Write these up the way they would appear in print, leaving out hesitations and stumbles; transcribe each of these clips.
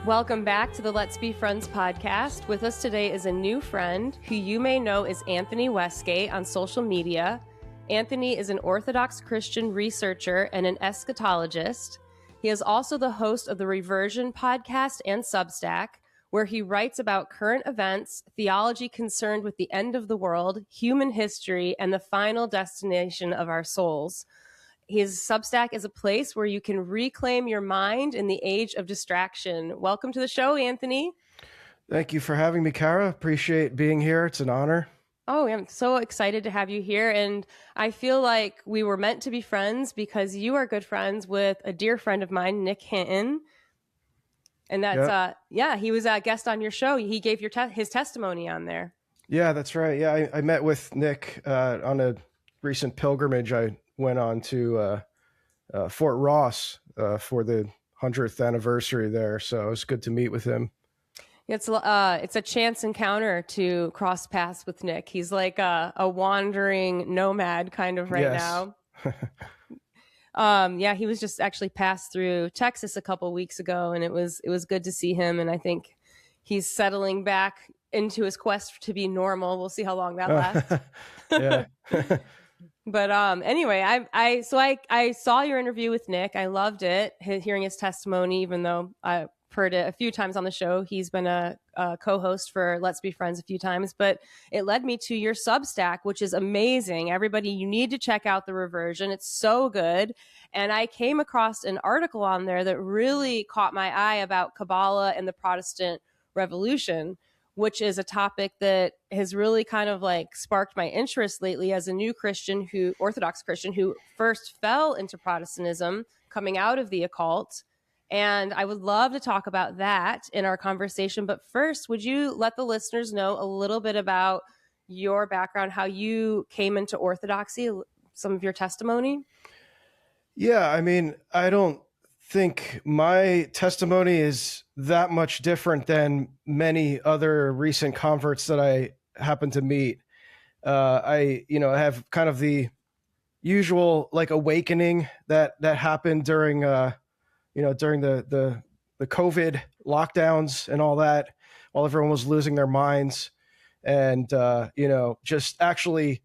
Welcome back to the Let's Be Friends podcast. With us today is a new friend who you may know as Anthony Westage on social media. Anthony is an Orthodox Christian researcher and an eschatologist. He is also the host of the Reversion Podcast and Substack, where he writes about current events, theology concerned with the end of the world, human history, and the final destination of our souls. His Substack is a place where you can reclaim your mind in the age of distraction. Welcome to the show, Anthony. Thank you for having me, Kara. Appreciate being here. It's an honor. Oh, I'm so excited to have you here. And I feel like we were meant to be friends because you are good friends with a dear friend of mine, Nick Hinton. And that's, he was a guest on your show. He gave his testimony on there. Yeah, that's right. Yeah, I met with Nick on a recent pilgrimage I went on to Fort Ross for the 100th anniversary there. So it was good to meet with him. It's a chance encounter to cross paths with Nick. He's like a wandering nomad kind of right now. He was just actually passed through Texas a couple weeks ago, and it was good to see him. And I think he's settling back into his quest to be normal. We'll see how long that lasts. Yeah. But anyway, I saw your interview with Nick. I loved it, hearing his testimony, even though I've heard it a few times on the show. He's been a co-host for Let's Be Friends a few times, but it led me to your Substack, which is amazing. Everybody, you need to check out the Reversion. It's so good. And I came across an article on there that really caught my eye about Kabbalah and the Protestant Revolution, which is a topic that has really kind of like sparked my interest lately as a new Orthodox Christian who first fell into Protestantism coming out of the occult. And I would love to talk about that in our conversation. But first, would you let the listeners know a little bit about your background, how you came into Orthodoxy, some of your testimony? Yeah, I mean, I don't think my testimony is that much different than many other recent converts that I happen to meet. I have kind of the usual like awakening that happened during the COVID lockdowns and all that, while everyone was losing their minds, and just actually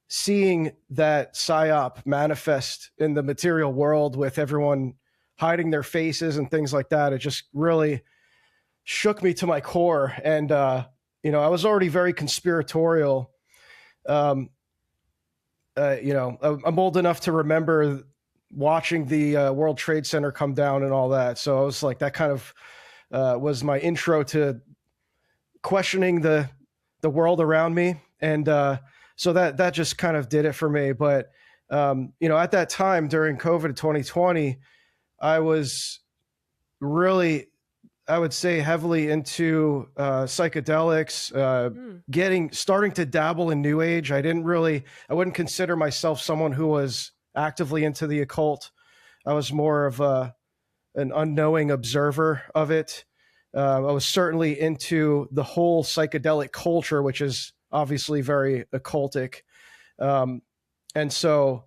seeing that psyop manifest in the material world with everyone hiding their faces and things like that. It just really shook me to my core. And, I was already very conspiratorial. I'm old enough to remember watching the World Trade Center come down and all that. So I was like, that kind of was my intro to questioning the world around me. And so that just kind of did it for me. But, at that time during COVID 2020, I was really, I would say, heavily into psychedelics, starting to dabble in New Age. I wouldn't consider myself someone who was actively into the occult. I was more of an unknowing observer of it. I was certainly into the whole psychedelic culture, which is obviously very occultic. And so,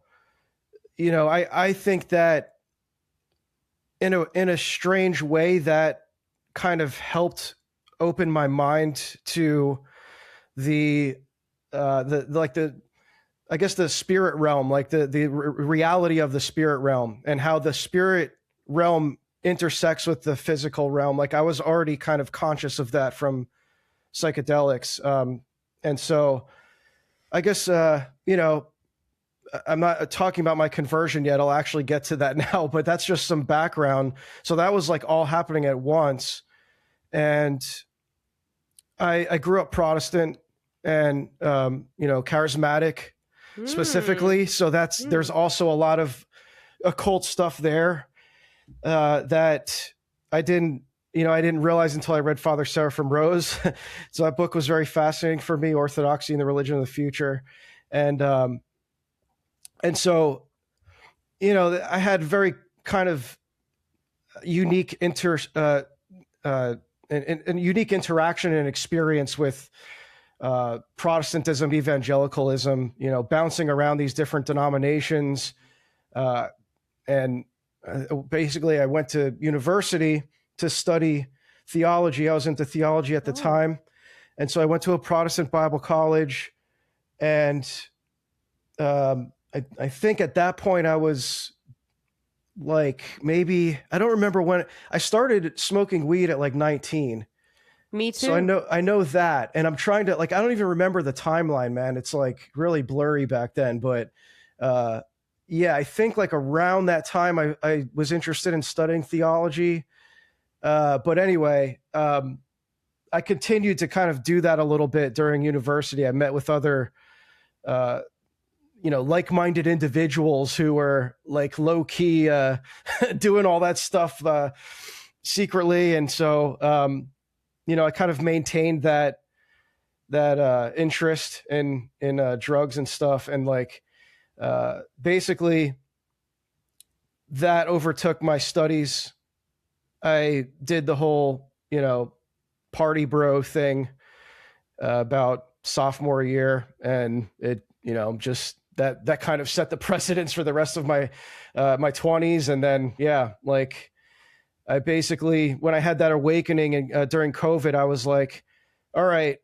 I think that in a strange way that kind of helped open my mind to the spirit realm, like the reality of the spirit realm and how the spirit realm intersects with the physical realm. Like I was already kind of conscious of that from psychedelics. And so I guess, I'm not talking about my conversion yet. I'll actually get to that now, but that's just some background. So that was like all happening at once. And I grew up Protestant and, charismatic specifically. So there's also a lot of occult stuff there that I didn't realize until I read Father Seraphim Rose. So that book was very fascinating for me, Orthodoxy and the Religion of the Future. And so, I had very kind of unique unique interaction and experience with Protestantism, evangelicalism, bouncing around these different denominations. And basically I went to university to study theology. I was into theology at the time. And so I went to a Protestant Bible college, and I think at that point I was like, maybe, I don't remember when I started smoking weed at like 19. Me too. So I know that, and I'm trying to, like, I don't even remember the timeline, man. It's like really blurry back then, but yeah, I think like around that time I was interested in studying theology. But anyway, I continued to kind of do that a little bit during university. I met with other, like-minded individuals who were like low key, doing all that stuff, secretly. And so, I kind of maintained that interest in drugs and stuff. And like, basically that overtook my studies. I did the whole, party bro thing, about sophomore year, and it, just that kind of set the precedence for the rest of my 20s. And then, yeah, like I basically, when I had that awakening during COVID, I was like, all right,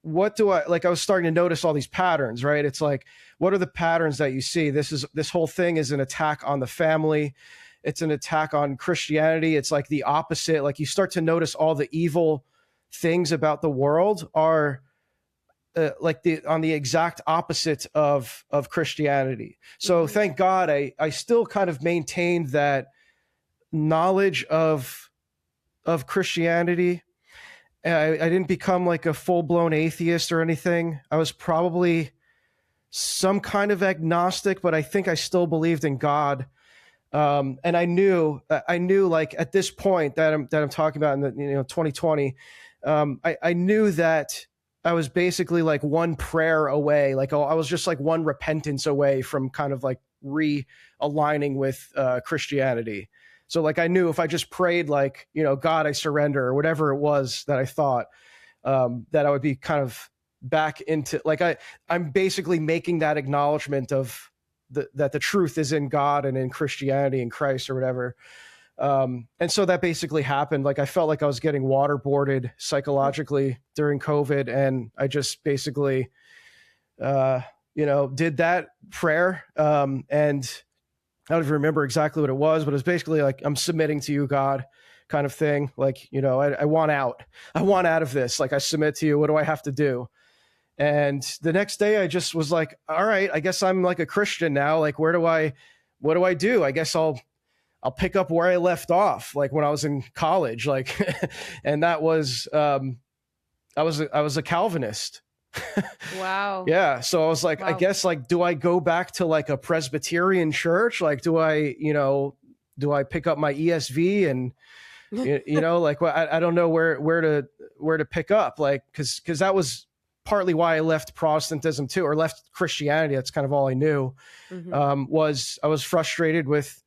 what do I like? I was starting to notice all these patterns, right? It's like, what are the patterns that you see? This whole thing is an attack on the family. It's an attack on Christianity. It's like the opposite. Like you start to notice all the evil things about the world are on the exact opposite of Christianity. So thank God I still kind of maintained that knowledge of Christianity. I didn't become like a full-blown atheist or anything. I was probably some kind of agnostic, but I think I still believed in God. And I knew like at this point that I'm talking about in the 2020, I knew that I was basically like one prayer away. Like I was just like one repentance away from kind of like realigning with Christianity. So like I knew if I just prayed like, God, I surrender, or whatever it was that I thought, that I would be kind of back into like, I'm basically making that acknowledgement of that the truth is in God and in Christianity and Christ or whatever. And so that basically happened. Like I felt like I was getting waterboarded psychologically during COVID. And I just basically, did that prayer. And I don't even remember exactly what it was, but it was basically like, I'm submitting to you, God, kind of thing. Like, I want out. I want out of this. Like I submit to you. What do I have to do? And the next day I just was like, all right, I guess I'm like a Christian now. Like, what do I do? I guess I'll pick up where I left off, like when I was in college, like, and that was, I was a Calvinist. Wow. Yeah. So I was like, wow. I guess like, do I go back to like a Presbyterian church? Like, do I pick up my ESV and, like, well, I don't know where to pick up, like, cause that was partly why I left Protestantism too, or left Christianity. That's kind of all I knew. Was I was frustrated with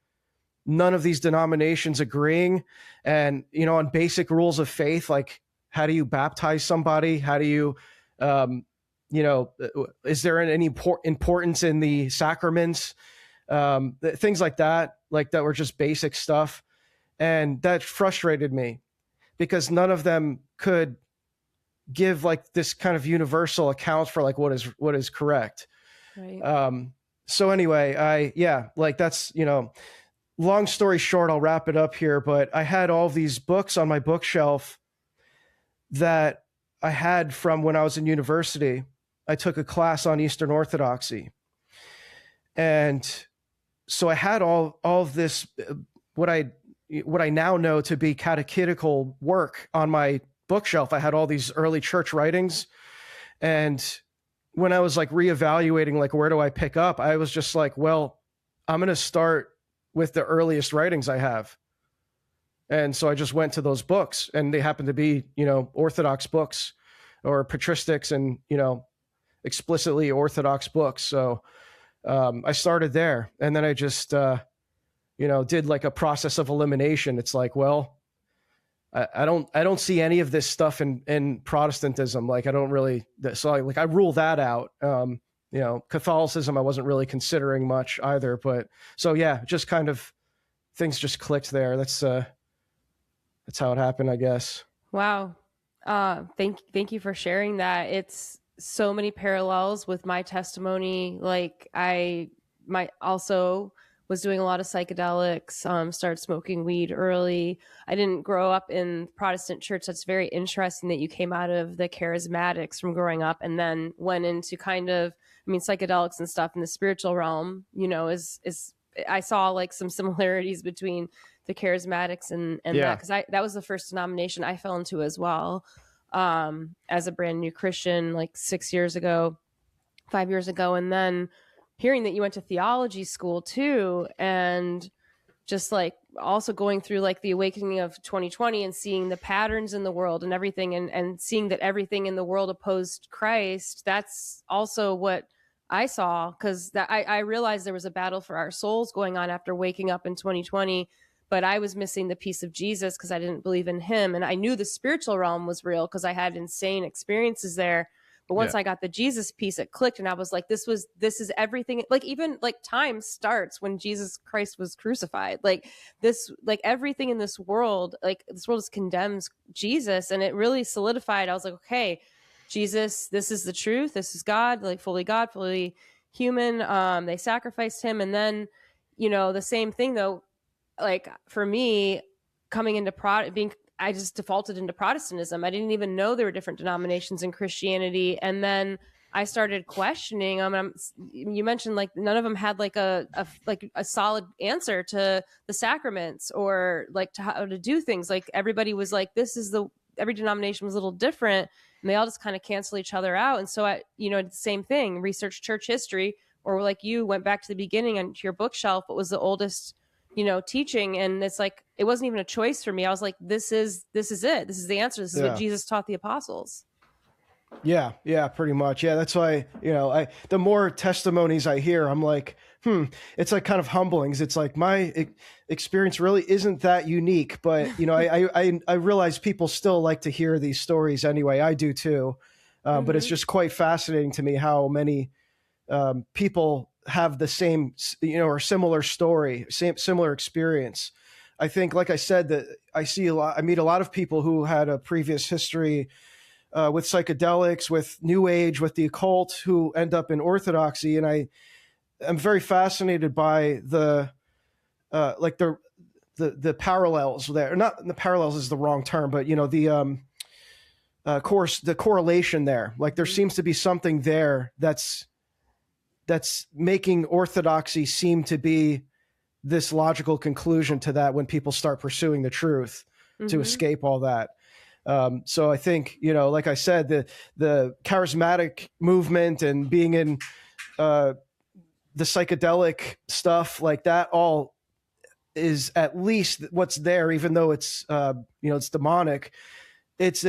none of these denominations agreeing, and, on basic rules of faith, like how do you baptize somebody? How do you, is there any importance in the sacraments? Things like that were just basic stuff. And that frustrated me because none of them could give like this kind of universal account for like what is correct. Right. So anyway, that's, long story short, I'll wrap it up here, but I had all these books on my bookshelf that I had from when I was in university. I took a class on Eastern Orthodoxy. And so I had all of this, what I now know to be catechetical work on my bookshelf. I had all these early church writings. And when I was like reevaluating, like, where do I pick up? I was just like, well, I'm going to start with the earliest writings I have. And so I just went to those books, and they happen to be, Orthodox books or patristics and, explicitly Orthodox books. So I started there, and then I just, did like a process of elimination. It's like, well, I don't see any of this stuff in Protestantism. Like I don't really, so I rule that out. Catholicism, I wasn't really considering much either, but so yeah, just kind of things just clicked there. That's that's how it happened, I guess. Wow. Thank you for sharing that. It's so many parallels with my testimony. Like also was doing a lot of psychedelics, started smoking weed early. I didn't grow up in Protestant church. That's very interesting that you came out of the charismatics from growing up and then went into kind of, psychedelics and stuff in the spiritual realm, is I saw like some similarities between the charismatics and that, because that was the first denomination I fell into as well, as a brand new Christian, like 5 years ago. And then hearing that you went to theology school too, and just like also going through like the awakening of 2020 and seeing the patterns in the world and everything, and seeing that everything in the world opposed Christ. That's also what I saw, because I realized there was a battle for our souls going on after waking up in 2020, but I was missing the piece of Jesus because I didn't believe in him. And I knew the spiritual realm was real because I had insane experiences there. But once I got the Jesus piece, it clicked, and I was like, this is everything. Like, even like time starts when Jesus Christ was crucified. Like this, like everything in this world, like this world condemns Jesus, and it really solidified. I was like, okay, Jesus, this is the truth. This is God, fully human. They sacrificed him. And then, the same thing though, like for me coming into I just defaulted into Protestantism. I didn't even know there were different denominations in Christianity. And then I started questioning them. You mentioned like none of them had like a solid answer to the sacraments or like to how to do things. Like everybody was like, every denomination was a little different, and they all just kind of cancel each other out. And so I, the same thing, research church history, or like you went back to the beginning and to your bookshelf, what was the oldest, teaching. And it's like, it wasn't even a choice for me. I was like, this is it. This is the answer. This is what Jesus taught the apostles. Yeah, pretty much. Yeah, that's why, the more testimonies I hear, I'm like, it's like kind of humbling. It's like my experience really isn't that unique, but I realize people still like to hear these stories anyway. I do too. But it's just quite fascinating to me how many people have the same, or similar story, similar experience. I think, like I said, that I meet a lot of people who had a previous history with psychedelics, with New Age, with the occult, who end up in Orthodoxy. And I'm very fascinated by the parallels there. Not the parallels is the wrong term, but the correlation there. Like there seems to be something there that's making Orthodoxy seem to be this logical conclusion to that when people start pursuing the truth to escape all that. So I think, like I said, the charismatic movement and being in the psychedelic stuff like that all is at least what's there, even though it's, it's demonic. It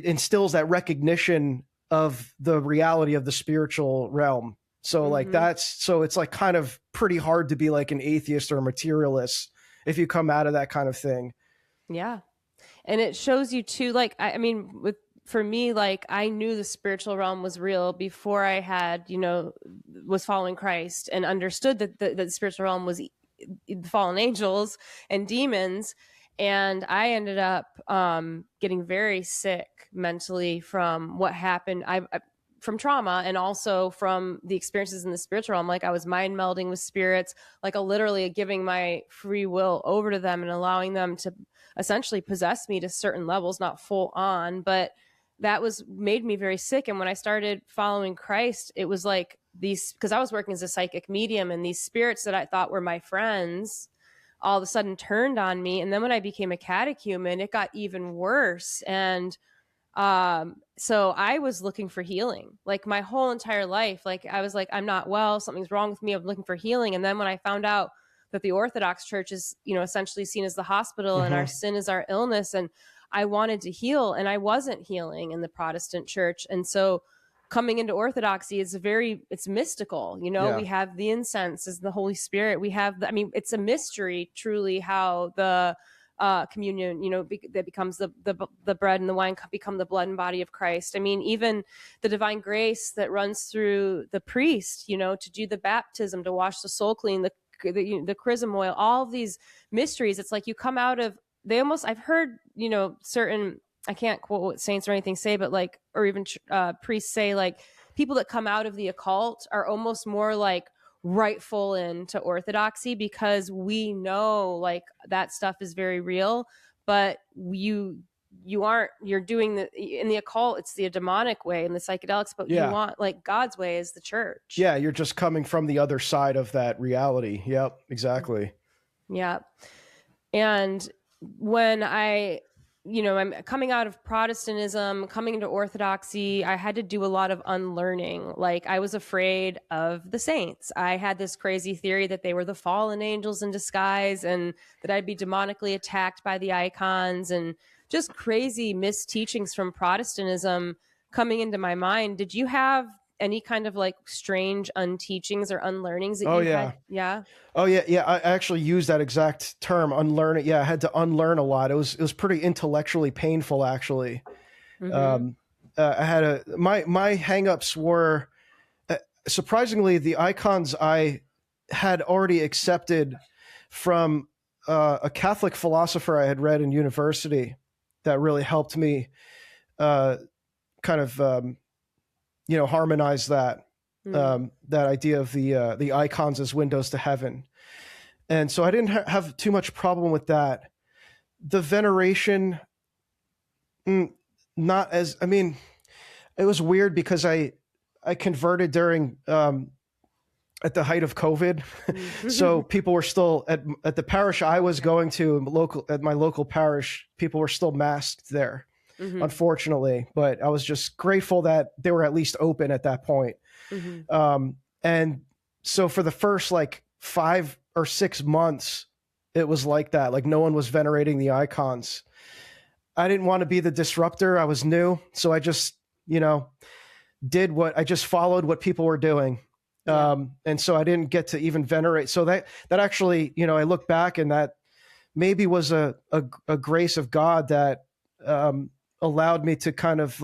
instills that recognition of the reality of the spiritual realm. So like it's like kind of pretty hard to be like an atheist or a materialist if you come out of that kind of thing. Yeah. And it shows you too, like, for me, like I knew the spiritual realm was real before I had, was following Christ and understood that the spiritual realm was fallen angels and demons. And I ended up getting very sick mentally from what happened. From trauma, and also from the experiences in the spiritual realm. Like I was mind melding with spirits, like literally giving my free will over to them and allowing them to essentially possess me to certain levels, not full on, but that made me very sick. And when I started following Christ, it was like because I was working as a psychic medium, and these spirits that I thought were my friends all of a sudden turned on me. And then when I became a catechumen, it got even worse. And so I was looking for healing, like my whole entire life. Like I was like, I'm not well, something's wrong with me. I'm looking for healing. And then when I found out that the Orthodox Church is, essentially seen as the hospital and our sin is our illness, and I wanted to heal and I wasn't healing in the Protestant Church. And so coming into Orthodoxy is it's mystical. We have the incense as the Holy Spirit. We have, it's a mystery truly how the communion, that becomes the bread and the wine become the blood and body of Christ. Even the divine grace that runs through the priest, to do the baptism, to wash the soul clean, the chrism oil, all of these mysteries. It's like you come out of I've heard, certain, I can't quote what saints or anything say, but like, or even priests say, like, people that come out of the occult are almost more like rightful into orthodoxy, because we know like that stuff is very real, but you're doing in the occult, it's the demonic way, in the psychedelics, but you want like God's way is the church. Yeah, you're just coming from the other side of that reality. Yep, exactly. Yeah. And when I'm coming out of Protestantism, coming into Orthodoxy, I had to do a lot of unlearning. Like, I was afraid of the saints. I had this crazy theory that they were the fallen angels in disguise, and that I'd be demonically attacked by the icons, and just crazy misteachings from Protestantism coming into my mind. Did you have any kind of like strange unteachings or unlearnings that had? Yeah. Oh yeah. Yeah. I actually used that exact term, unlearn. Yeah. I had to unlearn a lot. It was pretty intellectually painful, actually. Mm-hmm. I had my hangups were, surprisingly, the icons I had already accepted from a Catholic philosopher I had read in university that really helped me harmonize that. That idea of the icons as windows to heaven. And so I didn't have too much problem with that. The veneration, it was weird because I converted during, at the height of COVID. So people were still at the parish I was going to, at my local parish, people were still masked there, unfortunately. But I was just grateful that they were at least open at that point. And so for the first like 5 or 6 months, it was like that. Like, no one was venerating the icons. I didn't want to be the disruptor. I was new. So I just, I just followed what people were doing. And so I didn't get to even venerate. So that actually, I look back, and that maybe was a grace of God that allowed me to kind of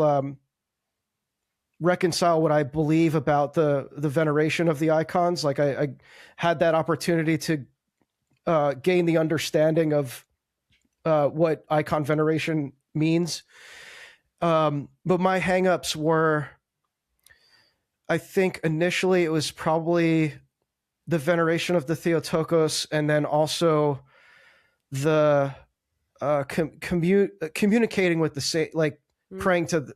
reconcile what I believe about the veneration of the icons. Like, I had that opportunity to gain the understanding of what icon veneration means. But my hangups were, I think initially it was probably the veneration of the Theotokos, and then also the communicating with the saint, like praying to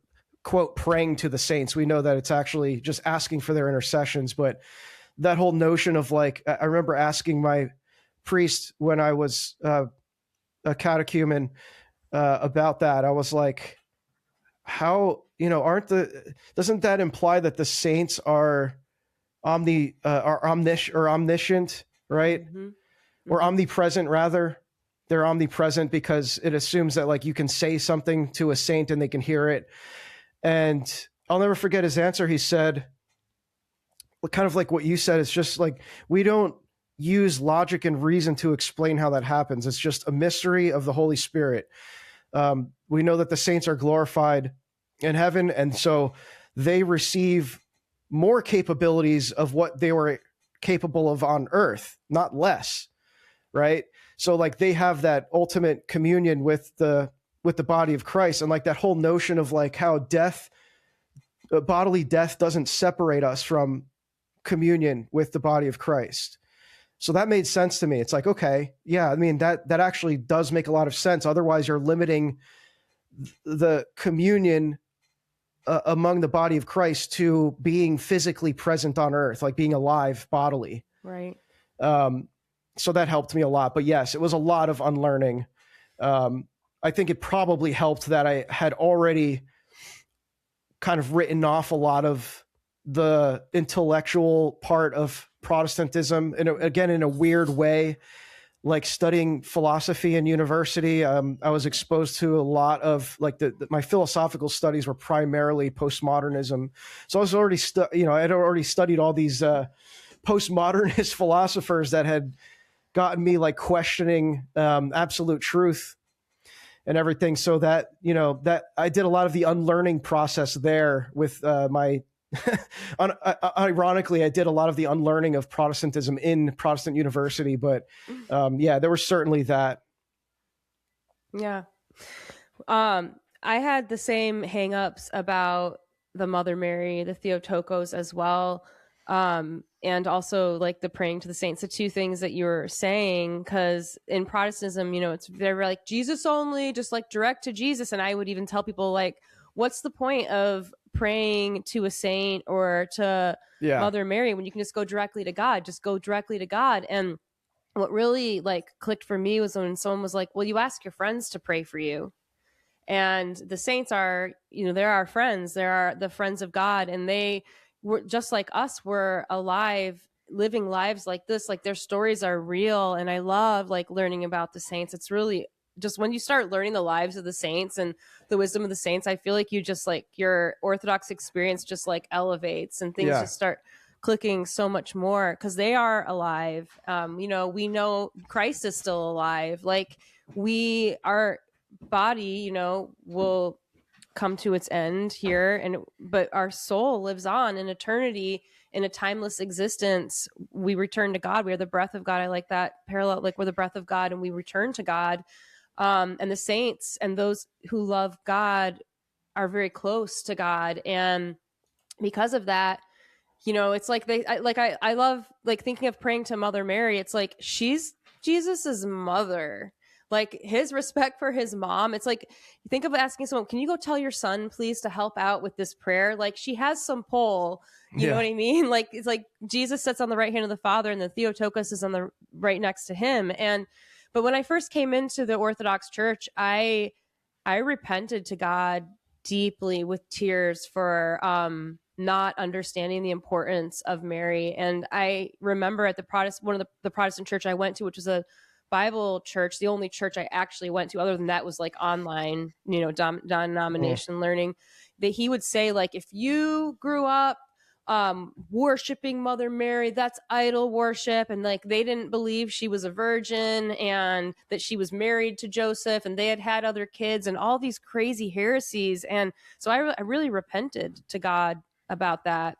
the saints. We know that it's actually just asking for their intercessions, but that whole notion of like, I remember asking my priest when I was a catechumen about that. I was like, how, doesn't that imply that the saints are omniscient, right? Or omnipresent, rather. They're omnipresent because it assumes that like you can say something to a saint and they can hear it. And I'll never forget his answer. He said, kind of like what you said, it's just like, we don't use logic and reason to explain how that happens. It's just a mystery of the Holy Spirit. We know that the saints are glorified in heaven, and so they receive more capabilities of what they were capable of on earth, not less, right? So like, they have that ultimate communion with the body of Christ, and like that whole notion of like how bodily death doesn't separate us from communion with the body of Christ. So that made sense to me. It's like, okay, yeah, I mean, that actually does make a lot of sense. Otherwise, you're limiting the communion among the body of Christ to being physically present on earth, like being alive bodily. Right. So that helped me a lot. But yes, it was a lot of unlearning. I think it probably helped that I had already kind of written off a lot of the intellectual part of Protestantism, and again, in a weird way, like studying philosophy in university. I was exposed to a lot of like my philosophical studies were primarily postmodernism. So I was already, I had already studied all these postmodernist philosophers that had gotten me like questioning absolute truth and everything. So that, that I did a lot of the unlearning process there with my ironically, I did a lot of the unlearning of Protestantism in Protestant university, but yeah, there was certainly that. Yeah. I had the same hangups about the Mother Mary, the Theotokos as well. And also like the praying to the saints, the two things that you were saying, because in Protestantism, they're like Jesus only, just like direct to Jesus. And I would even tell people like, what's the point of praying to a saint or to Mother Mary when you can just go directly to God? Just go directly to God. And what really like clicked for me was when someone was like, well, you ask your friends to pray for you. And the saints are, they're our friends. They're the friends of God. And they were just like us, were alive, living lives like this. Like their stories are real. And I love like learning about the saints. It's really just when you start learning the lives of the saints and the wisdom of the saints, I feel like you just like your Orthodox experience just like elevates and things just start clicking so much more because they are alive. We know Christ is still alive. Like our body, will come to its end here, but our soul lives on in eternity in a timeless existence. We return to God. We are the breath of God. I like that parallel. Like we're the breath of God and we return to God. And the saints and those who love God are very close to God. And because of that, it's like I love like thinking of praying to Mother Mary. It's like she's Jesus's mother. Like his respect for his mom. It's like, think of asking someone, can you go tell your son, please, to help out with this prayer? Like she has some pull, you know what I mean? Like, it's like Jesus sits on the right hand of the Father and the Theotokos is on the right next to him. But when I first came into the Orthodox Church, I repented to God deeply with tears for, not understanding the importance of Mary. And I remember at one of the Protestant church I went to, which was a Bible church, the only church I actually went to other than that was like online, denomination learning, that he would say like, if you grew up worshiping Mother Mary, that's idol worship. And like, they didn't believe she was a virgin and that she was married to Joseph and they had other kids and all these crazy heresies. And so I really repented to God about that.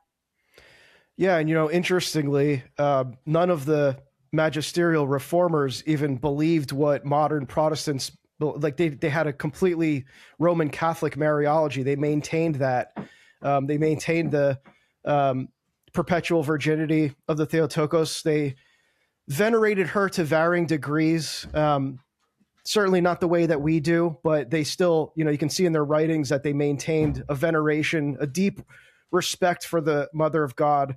Yeah. And, interestingly, none of the magisterial reformers even believed what modern Protestants, like they had a completely Roman Catholic Mariology. They maintained that. They maintained the perpetual virginity of the Theotokos. They venerated her to varying degrees. Certainly not the way that we do, but they still, you can see in their writings that they maintained a veneration, a deep respect for the Mother of God.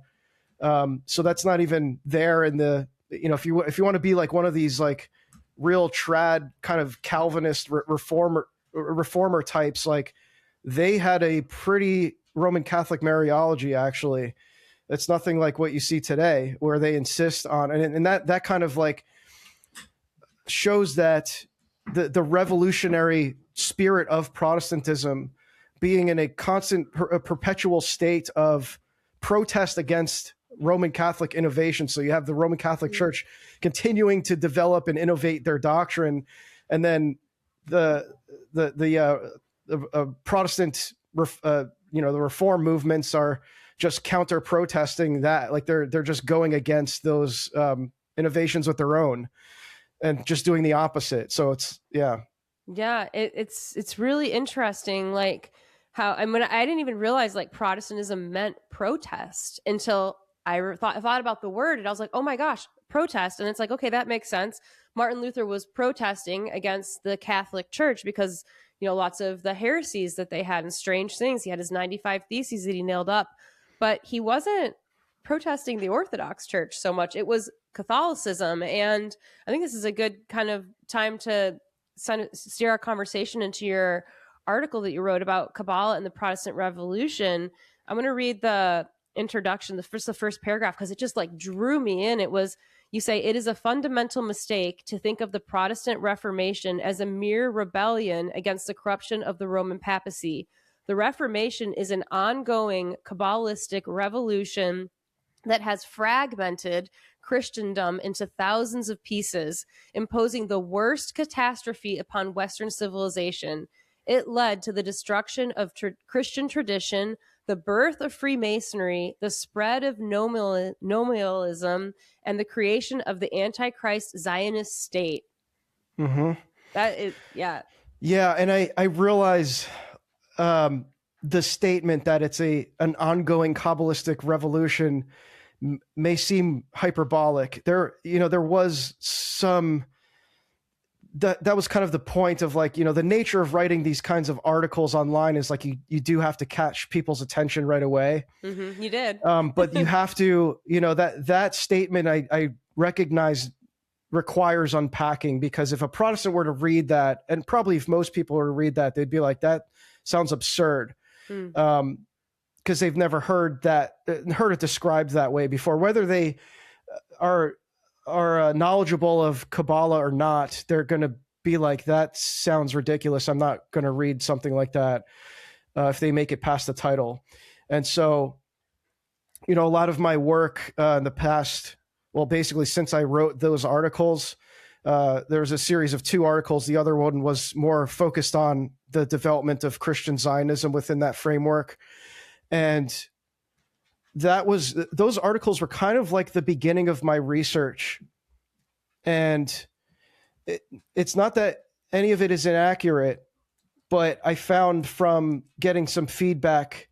So that's not even there in the, if you want to be like one of these like real trad kind of Calvinist reformer types, like they had a pretty Roman Catholic Mariology. Actually, it's nothing like what you see today, where they insist on, and that kind of like shows that the revolutionary spirit of Protestantism being in a constant, a perpetual state of protest against Roman Catholic innovation. So you have the Roman Catholic Church continuing to develop and innovate their doctrine, and then the Protestant, the reform movements are just counter protesting that. Like they're just going against those innovations with their own and just doing the opposite. So it's it's really interesting. Like how I didn't even realize like Protestantism meant protest until I thought about the word, and I was like, oh my gosh, protest. And it's like, okay, that makes sense. Martin Luther was protesting against the Catholic Church because, lots of the heresies that they had and strange things. He had his 95 Theses that he nailed up, but he wasn't protesting the Orthodox Church so much. It was Catholicism. And I think this is a good kind of time to steer our conversation into your article that you wrote about Kabbalah and the Protestant Revolution. I'm going to read the introduction, the first paragraph, because it just like drew me in. You say, it is a fundamental mistake to think of the Protestant Reformation as a mere rebellion against the corruption of the Roman papacy. The Reformation is an ongoing Kabbalistic revolution that has fragmented Christendom into thousands of pieces, imposing the worst catastrophe upon Western civilization. It led to the destruction of Christian tradition, the birth of Freemasonry, the spread of nominalism, and the creation of the Antichrist Zionist state. Mm-hmm. That is, yeah. Yeah. And I realize the statement that it's an ongoing Kabbalistic revolution may seem hyperbolic. There was some, that was kind of the point of like, the nature of writing these kinds of articles online is like you do have to catch people's attention right away. Mm-hmm. You did. But you have to, that statement I recognize requires unpacking, because if a Protestant were to read that, and probably if most people were to read that, they'd be like, that sounds absurd. Because they've never heard it described that way before. Whether they are knowledgeable of Kabbalah or not, they're going to be like, that sounds ridiculous. I'm not going to read something like that if they make it past the title. And so, a lot of my work in the past, well, basically since I wrote those articles, there was a series of 2 articles. The other one was more focused on the development of Christian Zionism within that framework. And those articles were kind of like the beginning of my research. And it's not that any of it is inaccurate, but I found from getting some feedback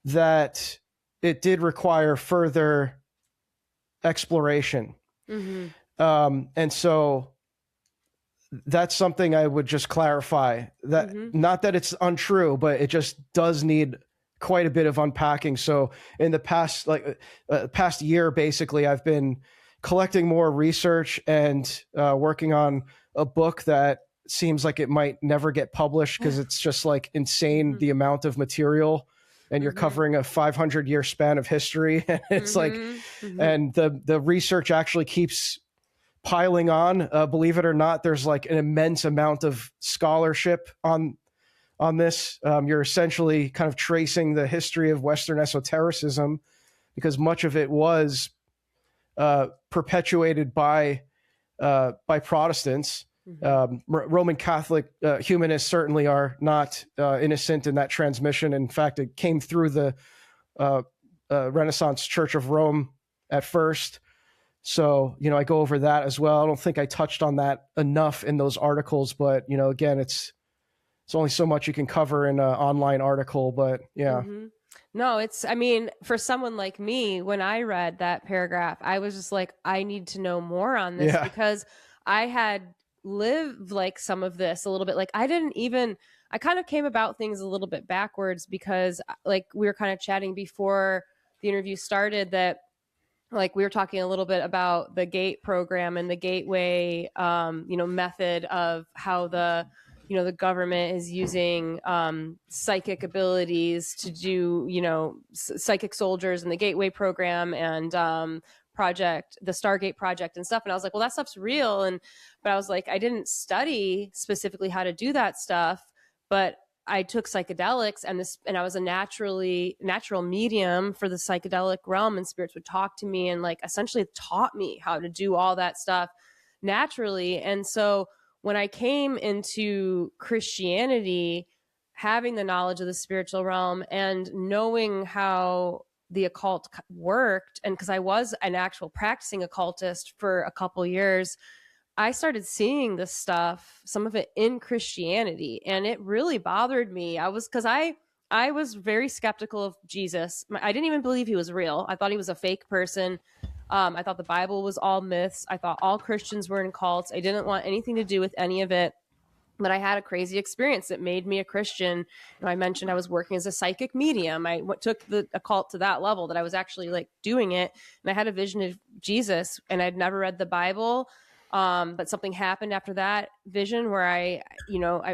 that it did require further exploration. And so that's something I would just clarify, that not that it's untrue, but it just does need quite a bit of unpacking. So in the past, past year, basically, I've been collecting more research and working on a book that seems like it might never get published because it's just like insane, the amount of material, and you're covering a 500-year span of history. And it's and the research actually keeps piling on. Believe it or not, there's like an immense amount of scholarship on this. You're essentially kind of tracing the history of Western esotericism, because much of it was perpetuated by Protestants. Roman Catholic humanists certainly are not innocent in that transmission. In fact, it came through the Renaissance Church of Rome at first. So, I go over that as well. I don't think I touched on that enough in those articles, but, again, it's only so much you can cover in an online article, but yeah. No, for someone like me, when I read that paragraph, I was just like, I need to know more on this, because I had lived like some of this a little bit. Like I kind of came about things a little bit backwards, because like we were kind of chatting before the interview started, that like we were talking a little bit about the GATE program and the gateway, method of how the government is using psychic abilities to do, psychic soldiers in the Gateway program and the Stargate project and stuff. And I was like, well, that stuff's real. But I was like, I didn't study specifically how to do that stuff, but I took psychedelics and I was a natural medium for the psychedelic realm, and spirits would talk to me and like essentially taught me how to do all that stuff naturally. And so when I came into Christianity, having the knowledge of the spiritual realm and knowing how the occult worked, and because I was an actual practicing occultist for a couple years, I started seeing this stuff, some of it in Christianity, and it really bothered me. I was very skeptical of Jesus. I didn't even believe he was real. I thought he was a fake person. I thought the Bible was all myths. I thought all Christians were in cults. I didn't want anything to do with any of it. But I had a crazy experience that made me a Christian. I mentioned I was working as a psychic medium. I took the occult to that level that I was actually like doing it. And I had a vision of Jesus, and I'd never read the Bible. But something happened after that vision where I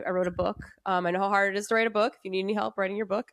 wrote a book. I know how hard it is to write a book. If you need any help writing your book.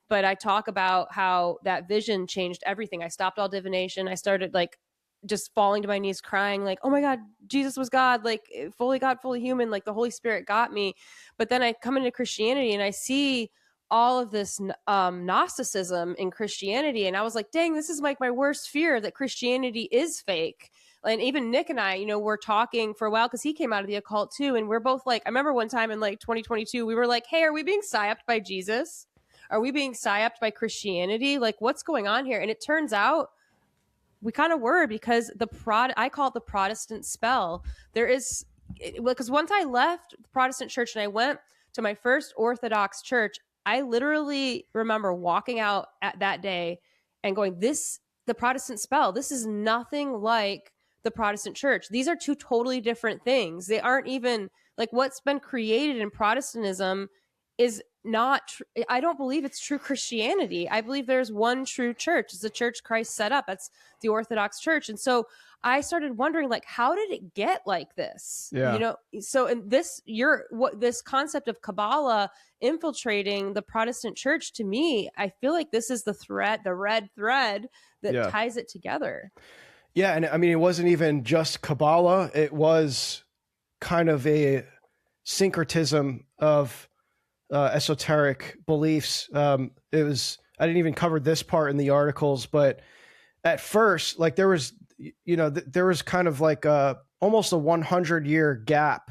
But I talk about how that vision changed everything. I stopped all divination. I started like just falling to my knees, crying like, oh my God, Jesus was God, like fully God, fully human. Like the Holy Spirit got me. But then I come into Christianity and I see all of this Gnosticism in Christianity. And I was like, dang, this is like my worst fear, that Christianity is fake. And even Nick and I, were talking for a while because he came out of the occult too. And we're both like, I remember one time in like 2022, we were like, hey, are we being psyoped by Jesus? Are we being psyoped by Christianity? Like, what's going on here? And it turns out we kind of were, because I call it the Protestant spell. There is because once I left the Protestant church and I went to my first Orthodox church, I literally remember walking out at that day and going, the Protestant spell, this is nothing like the Protestant church. These are two totally different things. They aren't even like what's been created in Protestantism is not, I don't believe it's true Christianity. I believe there's one true church. It's the church Christ set up. That's the Orthodox church. And so I started wondering, like, how did it get like this? Yeah. You know, so in this, this concept of Kabbalah infiltrating the Protestant church, to me, I feel like this is the red thread that ties it together. Yeah. And I mean, it wasn't even just Kabbalah. It was kind of a syncretism of esoteric beliefs. I didn't even cover this part in the articles, but at first, like there was kind of like almost a 100-year gap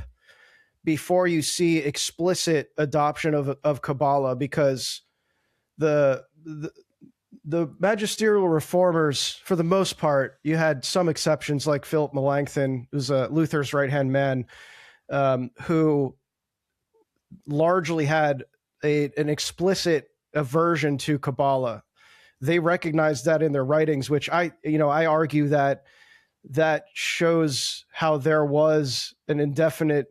before you see explicit adoption of Kabbalah, because the magisterial reformers, for the most part, you had some exceptions like Philip Melanchthon, who's Luther's right-hand man, who largely had an explicit aversion to Kabbalah. They recognized that in their writings, which I argue that shows how there was an indefinite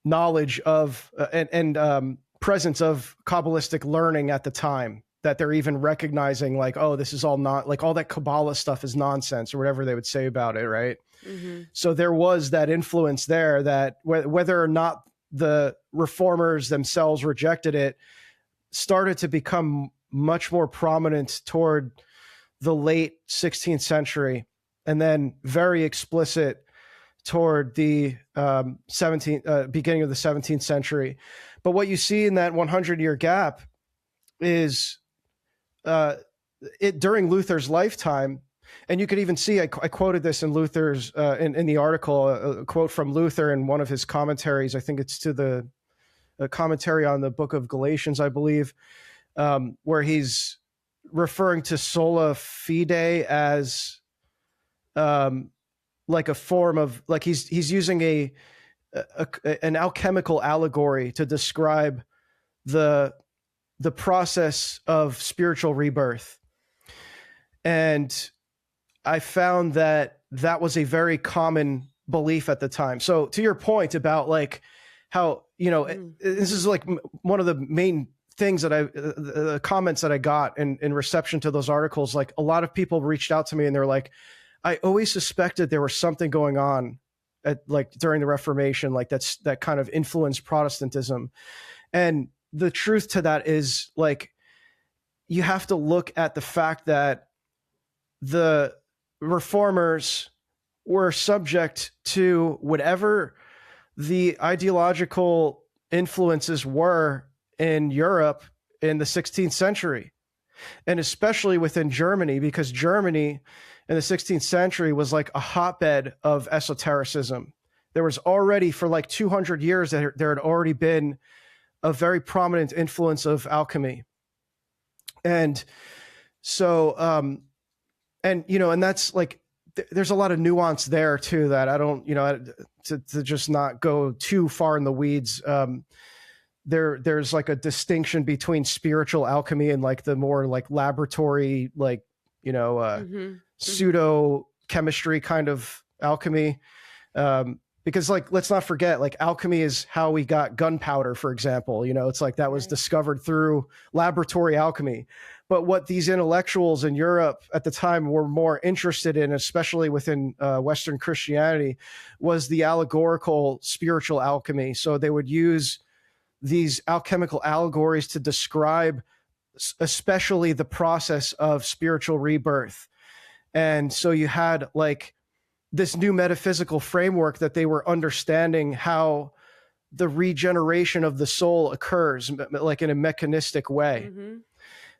knowledge of and presence of Kabbalistic learning at the time, that they're even recognizing like, oh, this is all not like all that Kabbalah stuff is nonsense or whatever they would say about it. Right. Mm-hmm. So there was that influence there that whether or not the reformers themselves rejected it, started to become much more prominent toward the late 16th century, and then very explicit toward the beginning of the 17th century. But what you see in that 100-year gap is during Luther's lifetime, and you could even see, I quoted this in Luther's, in the article, a quote from Luther in one of his commentaries. I think it's to the commentary on the book of Galatians, I believe, where he's referring to sola fide as like a form of, like he's using an alchemical allegory to describe the process of spiritual rebirth. And I found that was a very common belief at the time. So to your point about like how, this is like one of the main things that the comments that I got in reception to those articles, like a lot of people reached out to me and they're like, I always suspected there was something going on during the Reformation, like that kind of influenced Protestantism. And the truth to that is, like, you have to look at the fact that the reformers were subject to whatever the ideological influences were in Europe in the 16th century, and especially within Germany, because Germany in the 16th century was like a hotbed of esotericism. There was already, for like 200 years, there had already been a very prominent influence of alchemy. And so, and that's like, there's a lot of nuance there too, that I don't, to just not go too far in the weeds. There's like a distinction between spiritual alchemy and like the more like laboratory, like, pseudo chemistry kind of alchemy. Because like, let's not forget, like alchemy is how we got gunpowder, for example. It's like that was discovered through laboratory alchemy. But what these intellectuals in Europe at the time were more interested in, especially within Western Christianity, was the allegorical spiritual alchemy. So they would use these alchemical allegories to describe especially the process of spiritual rebirth. And so you had like this new metaphysical framework that they were understanding how the regeneration of the soul occurs, like in a mechanistic way. Mm-hmm.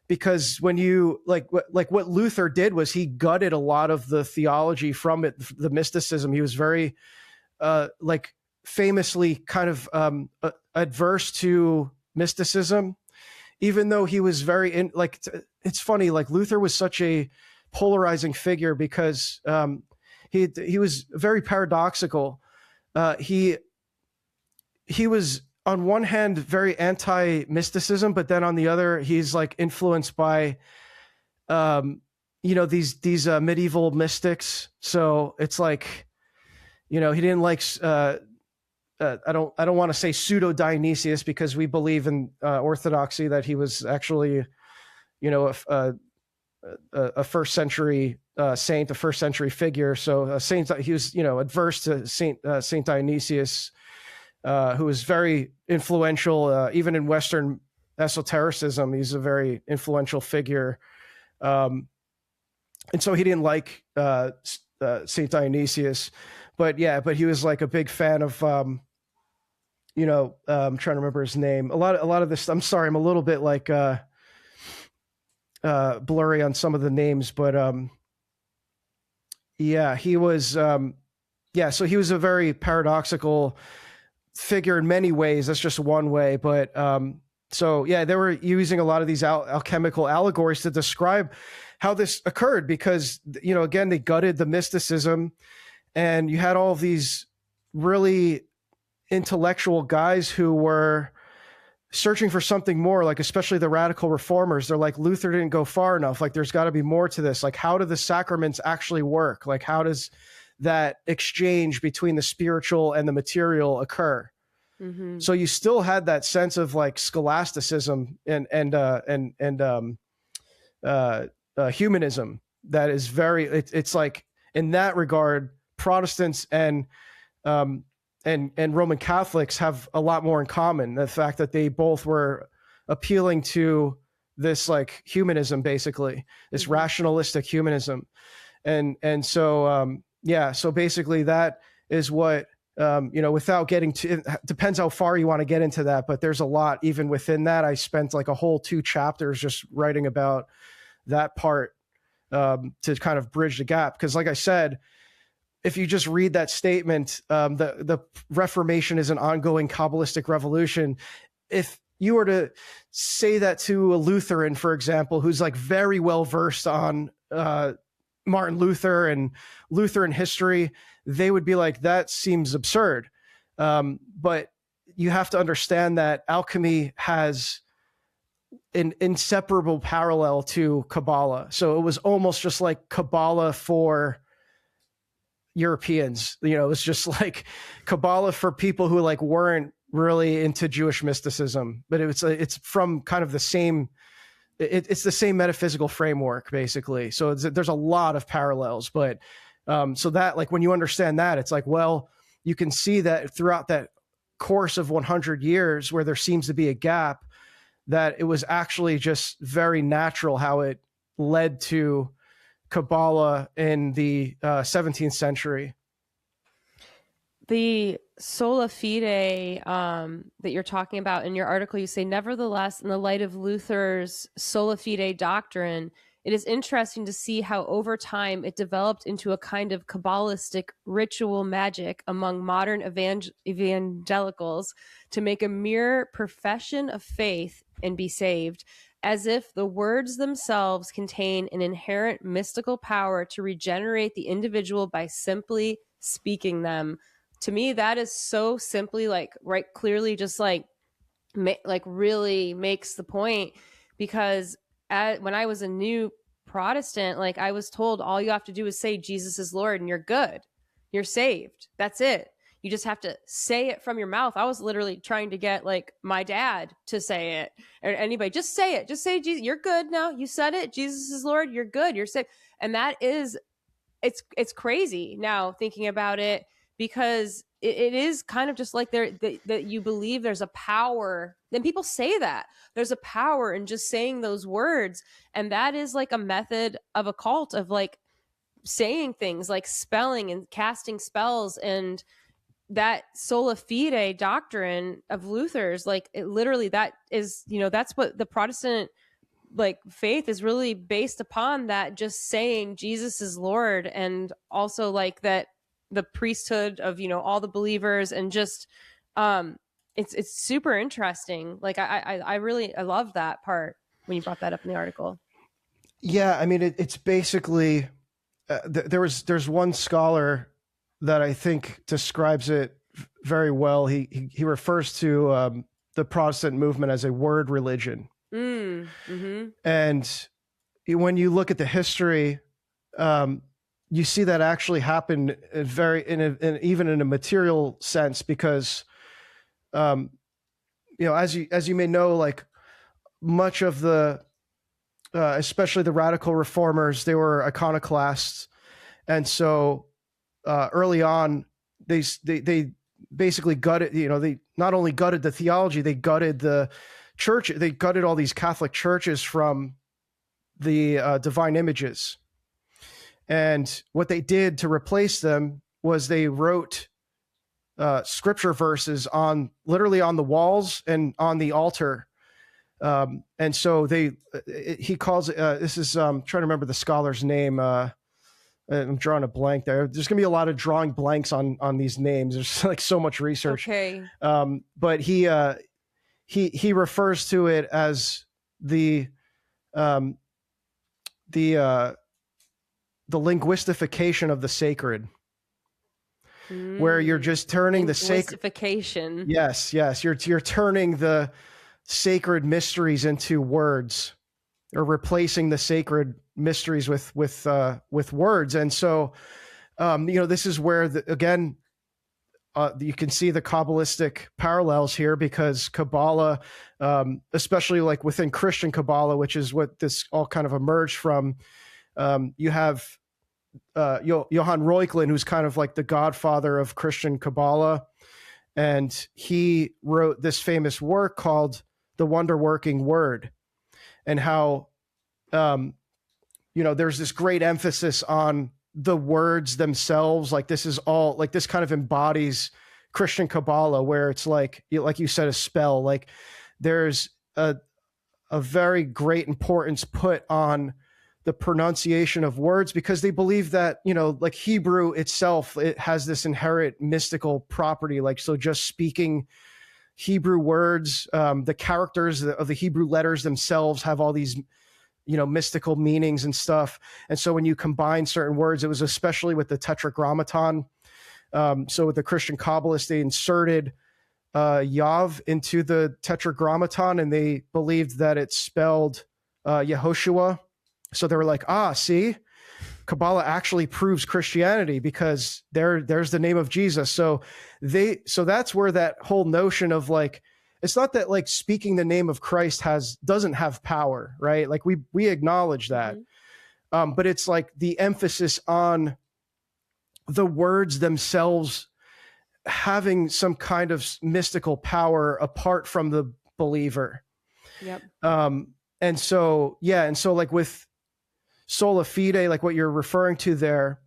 Because when you like what Luther did was he gutted a lot of the theology from it, the mysticism. He was very famously kind of adverse to mysticism, even though he was very it's funny, like Luther was such a polarizing figure because he was very paradoxical. he was on one hand very anti-mysticism, but then on the other, he's like influenced by, these medieval mystics. So it's like, he didn't like. I don't want to say pseudo Dionysius, because we believe in Orthodoxy that he was actually, a first century saint, a first century figure. So he was, adverse to Saint Dionysius, who was very influential, even in Western esotericism. He's a very influential figure. And so he didn't like Saint Dionysius, but he was like a big fan of, I'm trying to remember his name. A lot of this, I'm sorry, I'm a little bit like blurry on some of the names, but he was, so he was a very paradoxical figure in many ways. That's just one way, but they were using a lot of these alchemical allegories to describe how this occurred, because again, they gutted the mysticism, and you had all of these really intellectual guys who were searching for something more, like especially the radical reformers. They're like, Luther didn't go far enough. Like, there's got to be more to this. Like, how do the sacraments actually work? Like, how does that exchange between the spiritual and the material occur? Mm-hmm. So you still had that sense of like scholasticism and humanism that is very. It's like, in that regard, Protestants and Roman Catholics have a lot more in common. The fact that they both were appealing to this like humanism, basically this mm-hmm. rationalistic humanism. And so, so basically that is what, without getting to, it depends how far you want to get into that, but there's a lot even within that. I spent like a whole 2 chapters just writing about that part, to kind of bridge the gap. Cause like I said, if you just read that statement, the Reformation is an ongoing Kabbalistic revolution. If you were to say that to a Lutheran, for example, who's like very well versed on Martin Luther and Lutheran history, they would be like, that seems absurd. But you have to understand that alchemy has an inseparable parallel to Kabbalah. So it was almost just like Kabbalah for Europeans. It's just like Kabbalah for people who like weren't really into Jewish mysticism, but it's from kind of the same, it's the same metaphysical framework, basically. So there's a lot of parallels, but so that, like, when you understand that, it's like, well, you can see that throughout that course of 100 years where there seems to be a gap, that it was actually just very natural how it led to Kabbalah in the 17th century. The sola fide that you're talking about in your article, you say, nevertheless, in the light of Luther's sola fide doctrine, it is interesting to see how over time it developed into a kind of Kabbalistic ritual magic among modern evangelicals to make a mere profession of faith and be saved, as if the words themselves contain an inherent mystical power to regenerate the individual by simply speaking them. To me, that is so simply, like, right, clearly just like really makes the point, because when I was a new Protestant, like, I was told all you have to do is say Jesus is Lord and you're good. You're saved. That's it. You just have to say it from your mouth. I was literally trying to get like my dad to say it, or anybody, just say it. Just say Jesus. You're good now. You said it. Jesus is Lord. You're good. You're saved. And that is, it's crazy now thinking about it, because it is kind of just like that you believe there's a power. Then people say that there's a power in just saying those words. And that is like a method of occult, of like saying things like spelling and casting spells. And that sola fide doctrine of Luther's, like, it literally, that is, that's what the Protestant like faith is really based upon, that just saying Jesus is Lord, and also like that the priesthood of, all the believers, and just it's super interesting. Like I love that part when you brought that up in the article. Yeah, I mean, it's basically there's one scholar that I think describes it very well. He refers to the Protestant movement as a word religion. Mm-hmm. And when you look at the history, you see that actually happen even in a material sense, because, as you may know, like much of the, especially the radical reformers, they were iconoclasts. And so early on, they basically gutted, they not only gutted the theology, they gutted the church, they gutted all these Catholic churches from the divine images. And what they did to replace them was they wrote scripture verses literally on the walls and on the altar. And so he calls it, this is, trying to remember the scholar's name. I'm drawing a blank there. There's going to be a lot of drawing blanks on these names. There's like so much research. Okay. But he refers to it as the linguistification of the sacred, where you're just turning the sacred. Linguistification. Yes. You're turning the sacred mysteries into words, or replacing the sacred mysteries with words. And so, this is where again, you can see the Kabbalistic parallels here, because Kabbalah, especially like within Christian Kabbalah, which is what this all kind of emerged from, you have Johann Reuchlin, who's kind of like the godfather of Christian Kabbalah. And he wrote this famous work called The Wonder-Working Word, and how, there's this great emphasis on the words themselves. Like this is all, like this kind of embodies Christian Kabbalah, where it's like you said, a spell. Like there's a very great importance put on the pronunciation of words, because they believe that, like Hebrew itself, it has this inherent mystical property. Like, so just speaking Hebrew words, the characters of the Hebrew letters themselves have all these, mystical meanings and stuff. And so when you combine certain words, it was especially with the Tetragrammaton. So with the Christian Kabbalists, they inserted Yav into the Tetragrammaton, and they believed that it spelled Yehoshua. So they were like, see, Kabbalah actually proves Christianity, because there's the name of Jesus. So that's where that whole notion of like, it's not that like speaking the name of Christ doesn't have power, right? Like we acknowledge that. Mm-hmm. But it's like the emphasis on the words themselves having some kind of mystical power apart from the believer. Yep. And so like with sola fide, like what you're referring to there,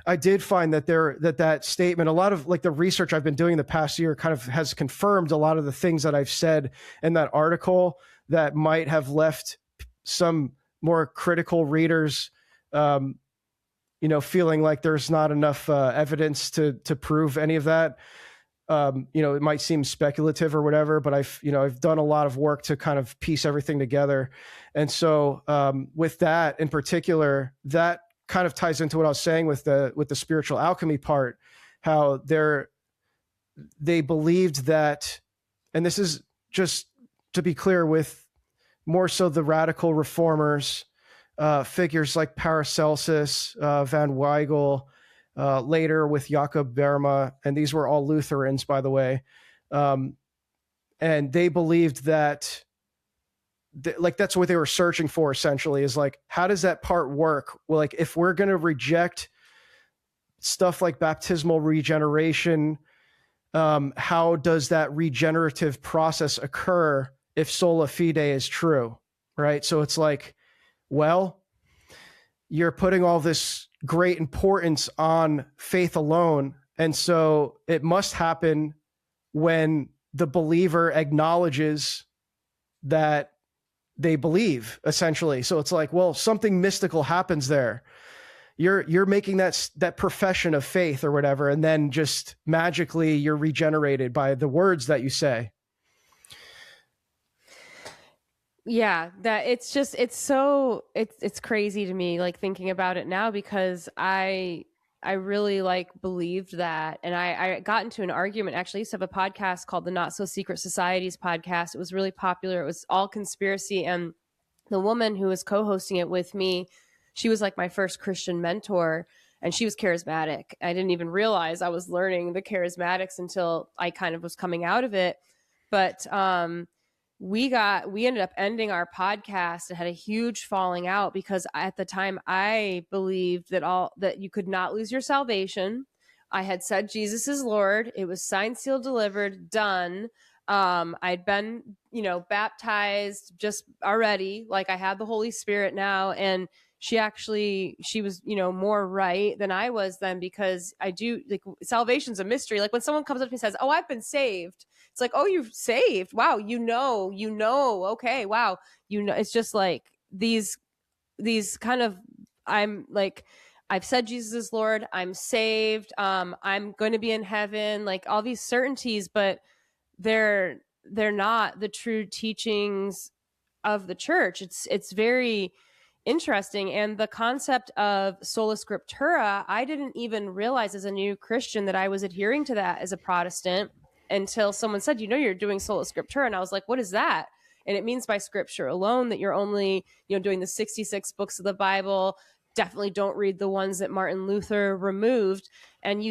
I did find that that statement, a lot of like the research I've been doing the past year kind of has confirmed a lot of the things that I've said in that article that might have left some more critical readers, feeling like there's not enough evidence to prove any of that. It might seem speculative or whatever, but I've done a lot of work to kind of piece everything together. And so with that in particular, that kind of ties into what I was saying with the spiritual alchemy part, how they believed that, and this is just to be clear, with more so the radical reformers, figures like Paracelsus, Van Weigel, later with Jakob Berma, and these were all Lutherans, by the way. And they believed that, like, that's what they were searching for, essentially, is like, how does that part work? Well, like, if we're going to reject stuff like baptismal regeneration, how does that regenerative process occur if sola fide is true, right? So it's like, well, you're putting all this great importance on faith alone, and so it must happen when the believer acknowledges that they believe, essentially. So it's like, well, something mystical happens there. You're making that profession of faith or whatever, and then just magically you're regenerated by the words that you say. Yeah, that it's crazy to me, like, thinking about it now, because I I really like believed that. And I got into an argument. Actually, I used to have a podcast called the Not So Secret Societies podcast. It was really popular. It was all conspiracy. And the woman who was co-hosting it with me, she was like my first Christian mentor, and she was charismatic. I didn't even realize I was learning the charismatics until I kind of was coming out of it. But we ended up ending our podcast and had a huge falling out because at the time I believed that you could not lose your salvation. I had said Jesus is Lord. It was signed, sealed, delivered, done. I'd been, baptized just already. Like I had the Holy Spirit now. And she was, more right than I was then, because I do, like, salvation's a mystery. Like when someone comes up to me and says, "Oh, I've been saved." It's like, "Oh, you've saved. Wow. Okay. Wow. It's just like these kind of, I'm like, I've said Jesus is Lord. I'm saved. I'm going to be in heaven, like all these certainties, but they're not the true teachings of the church. It's very interesting. And the concept of sola scriptura, I didn't even realize as a new Christian that I was adhering to that as a Protestant until someone said, "You're doing sola scriptura." And I was like, "What is that?" And it means by scripture alone, that you're only, doing the 66 books of the Bible. Definitely don't read the ones that Martin Luther removed. And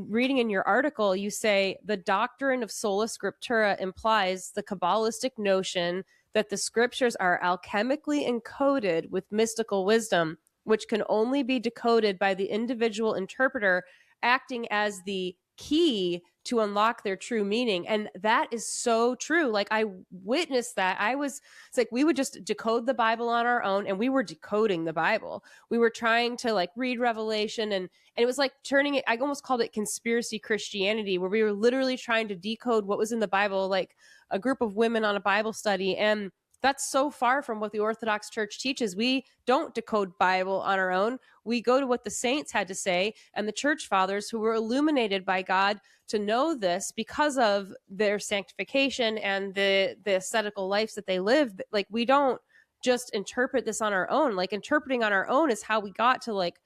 reading in your article, you say the doctrine of sola scriptura implies the Kabbalistic notion that the scriptures are alchemically encoded with mystical wisdom, which can only be decoded by the individual interpreter acting as the key to unlock their true meaning. And that is so true. Like I witnessed that. It's like we would just decode the Bible on our own, and we were decoding the Bible. We were trying to like read Revelation, and it was like turning it, I almost called it conspiracy Christianity, where we were literally trying to decode what was in the Bible, like a group of women on a Bible study. And that's so far from what the Orthodox Church teaches. We don't decode Bible on our own. We go to what the saints had to say and the church fathers who were illuminated by God to know this because of their sanctification and the ascetical lives that they live. Like we don't just interpret this on our own. Like interpreting on our own is how we got to like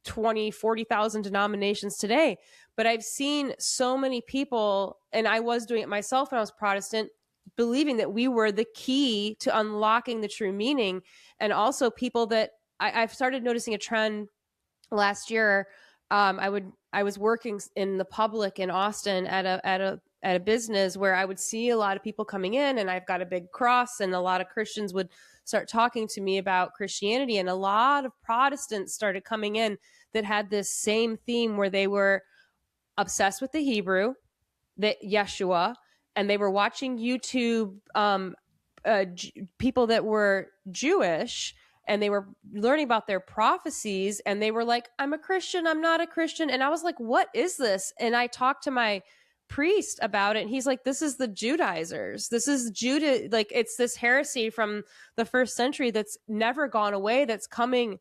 20, 40,000 denominations today. But I've seen so many people, and I was doing it myself when I was Protestant, believing that we were the key to unlocking the true meaning. And also people that I've started noticing a trend last year. I was working in the public in Austin at a business where I would see a lot of people coming in, and I've got a big cross, and a lot of Christians would start talking to me about Christianity. And a lot of Protestants started coming in that had this same theme where they were obsessed with the Hebrew, the Yeshua, and they were watching YouTube people that were Jewish, and they were learning about their prophecies, and they were like, "I'm a Christian, I'm not a Christian." And I was like, "What is this?" And I talked to my priest about it, and he's like, "This is the Judaizers. This is Judah. Like it's this heresy from the first century that's never gone away, that's coming,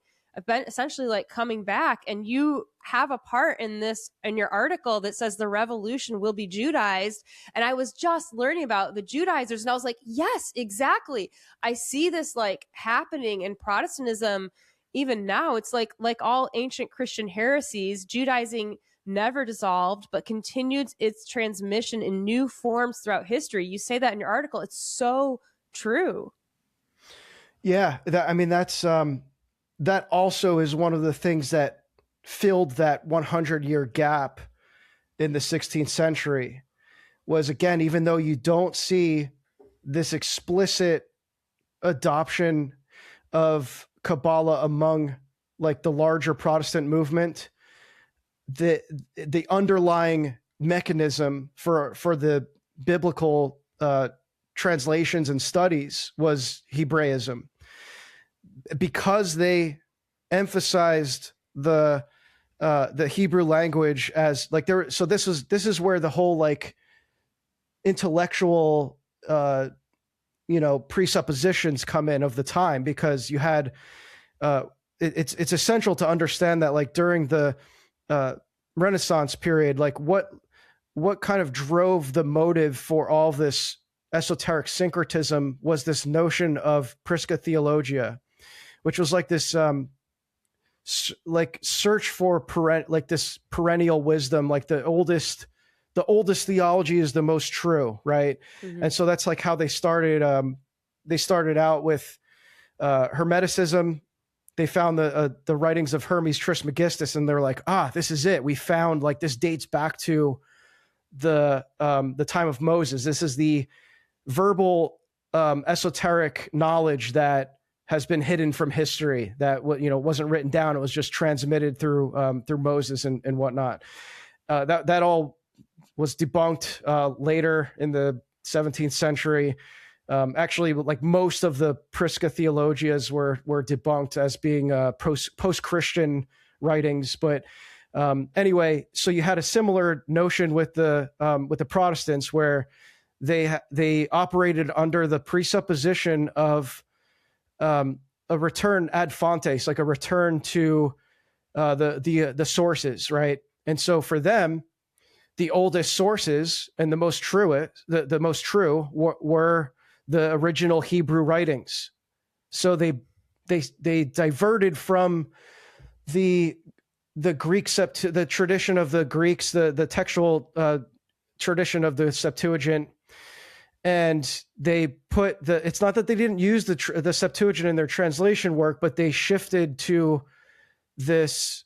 essentially like coming back." And you have a part in this in your article that says the revolution will be Judaized. And I was just learning about the Judaizers, and I was like, yes, exactly. I see this like happening in Protestantism even now. It's like all ancient Christian heresies, Judaizing never dissolved, but continued its transmission in new forms throughout history. You say that in your article. It's so true. Yeah, that also is one of the things that filled that 100-year gap in the 16th century. Was, again, even though you don't see this explicit adoption of Kabbalah among like the larger Protestant movement, the underlying mechanism for the biblical translations and studies was Hebraism, because they emphasized the Hebrew language as like there. So this is where the whole like intellectual presuppositions come in of the time, because you had it's essential to understand that like during the Renaissance period, like what kind of drove the motive for all this esoteric syncretism was this notion of Prisca Theologia, which was like this like search for like this perennial wisdom, like the oldest theology is the most true, right? And so that's like how they started. They started out with Hermeticism. They found the writings of Hermes Trismegistus, and they're like, this is it. We found, like, this dates back to the time of Moses. This is the verbal esoteric knowledge that has been hidden from history, that wasn't written down. It was just transmitted through Moses and whatnot. That all was debunked later in the 17th century. Actually, like most of the Prisca Theologias were debunked as being post-Christian writings. But anyway, so you had a similar notion with the Protestants, where they operated under the presupposition of a return ad fontes, like a return to the sources, right? And so for them, the oldest sources and the most true were the original Hebrew writings. So they diverted from the Greek the tradition of the Greeks, the textual tradition of the Septuagint, and they put it's not that they didn't use the Septuagint in their translation work, but they shifted to this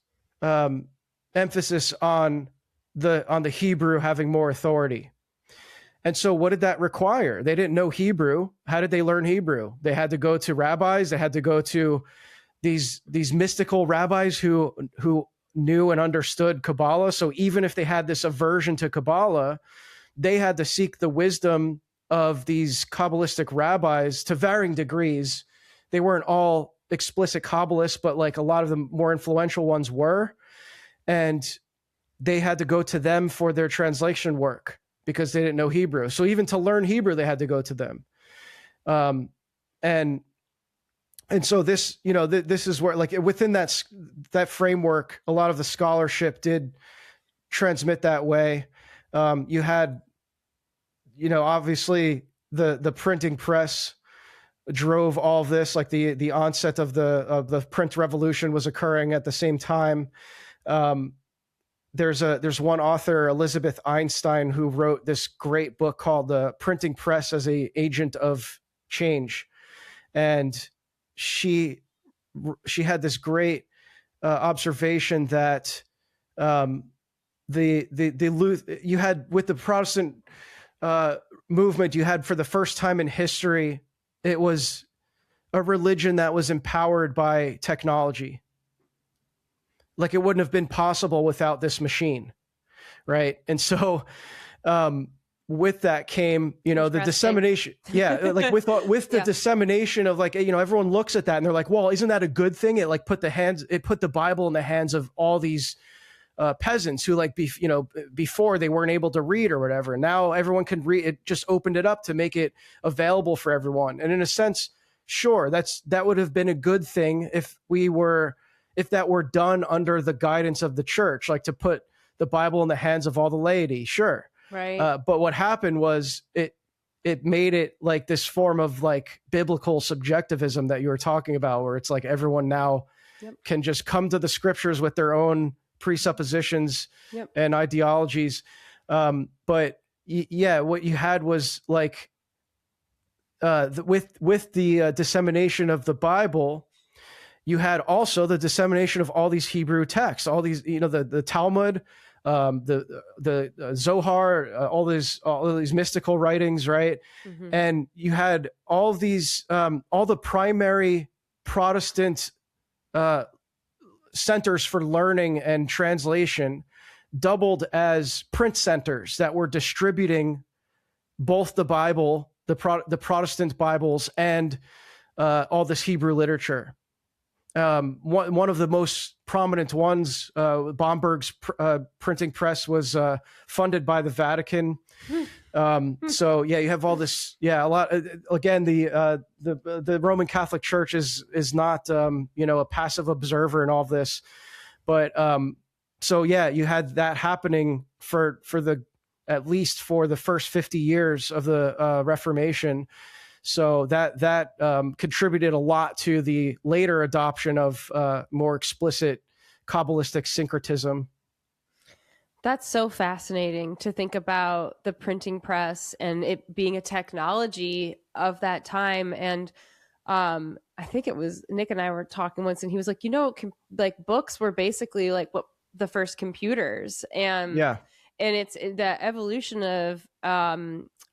emphasis on the Hebrew having more authority. And so what did that require? They didn't know Hebrew. How did they learn Hebrew? They had to go to rabbis. They had to go to these mystical rabbis who knew and understood Kabbalah. So even if they had this aversion to Kabbalah, they had to seek the wisdom of these Kabbalistic rabbis to varying degrees. They weren't all explicit Kabbalists, but like a lot of the more influential ones were. And they had to go to them for their translation work, because they didn't know Hebrew. So even to learn Hebrew, they had to go to them. And so this, this is where, like, within that framework, a lot of the scholarship did transmit that way. You had, obviously the printing press drove all of this, like the onset of the print revolution was occurring at the same time. There's one author, Elizabeth Einstein, who wrote this great book called The Printing Press as an Agent of Change. And she had this great observation that you had, with the Protestant movement, you had, for the first time in history, it was a religion that was empowered by technology. Like, it wouldn't have been possible without this machine, right? And so with that came, the dissemination. Yeah, like with the dissemination of, like, everyone looks at that and they're like, well, isn't that a good thing? It like put the Bible in the hands of all these peasants who, like, before they weren't able to read or whatever. Now everyone can read. It just opened it up to make it available for everyone. And in a sense, sure, that would have been a good thing if that were done under the guidance of the church, like to put the Bible in the hands of all the laity. Sure. Right. But what happened was it made it like this form of, like, biblical subjectivism that you were talking about, where it's like everyone now can just come to the scriptures with their own presuppositions and ideologies. But what you had was, like, with the dissemination of the Bible, you had also the dissemination of all these Hebrew texts, all these, the Talmud, the Zohar, all these mystical writings, right? Mm-hmm. And you had all these, all the primary Protestant centers for learning and translation doubled as print centers that were distributing both the Bible, the Protestant Bibles, and all this Hebrew literature. One of the most prominent ones, Bomberg's printing press, was funded by the Vatican. So you have all this, a lot. Again, the Roman Catholic Church is not a passive observer in all of this, but you had that happening for at least for the first 50 years of the Reformation. So that contributed a lot to the later adoption of more explicit Kabbalistic syncretism. That's so fascinating to think about the printing press and it being a technology of that time. And I think it was Nick and I were talking once, and he was like, like books were basically like what the first computers, and it's the evolution of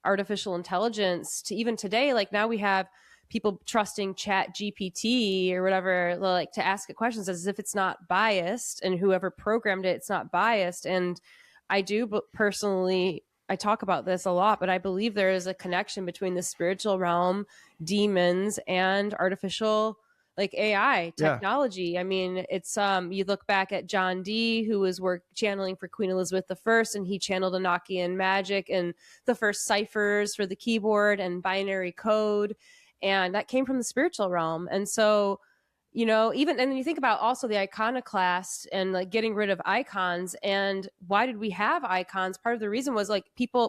artificial intelligence to even today. Like now we have people trusting Chat GPT or whatever, like to ask it questions as if it's not biased, and whoever programmed it, it's not biased. And I do personally, I talk about this a lot, but I believe there is a connection between the spiritual realm, demons, and artificial like AI technology. Yeah. I mean, it's you look back at John Dee, who was channeling for Queen Elizabeth I, and he channeled Enochian magic and the first ciphers for the keyboard and binary code. And that came from the spiritual realm. And so, even, and then you think about also the iconoclast and like getting rid of icons. And why did we have icons? Part of the reason was like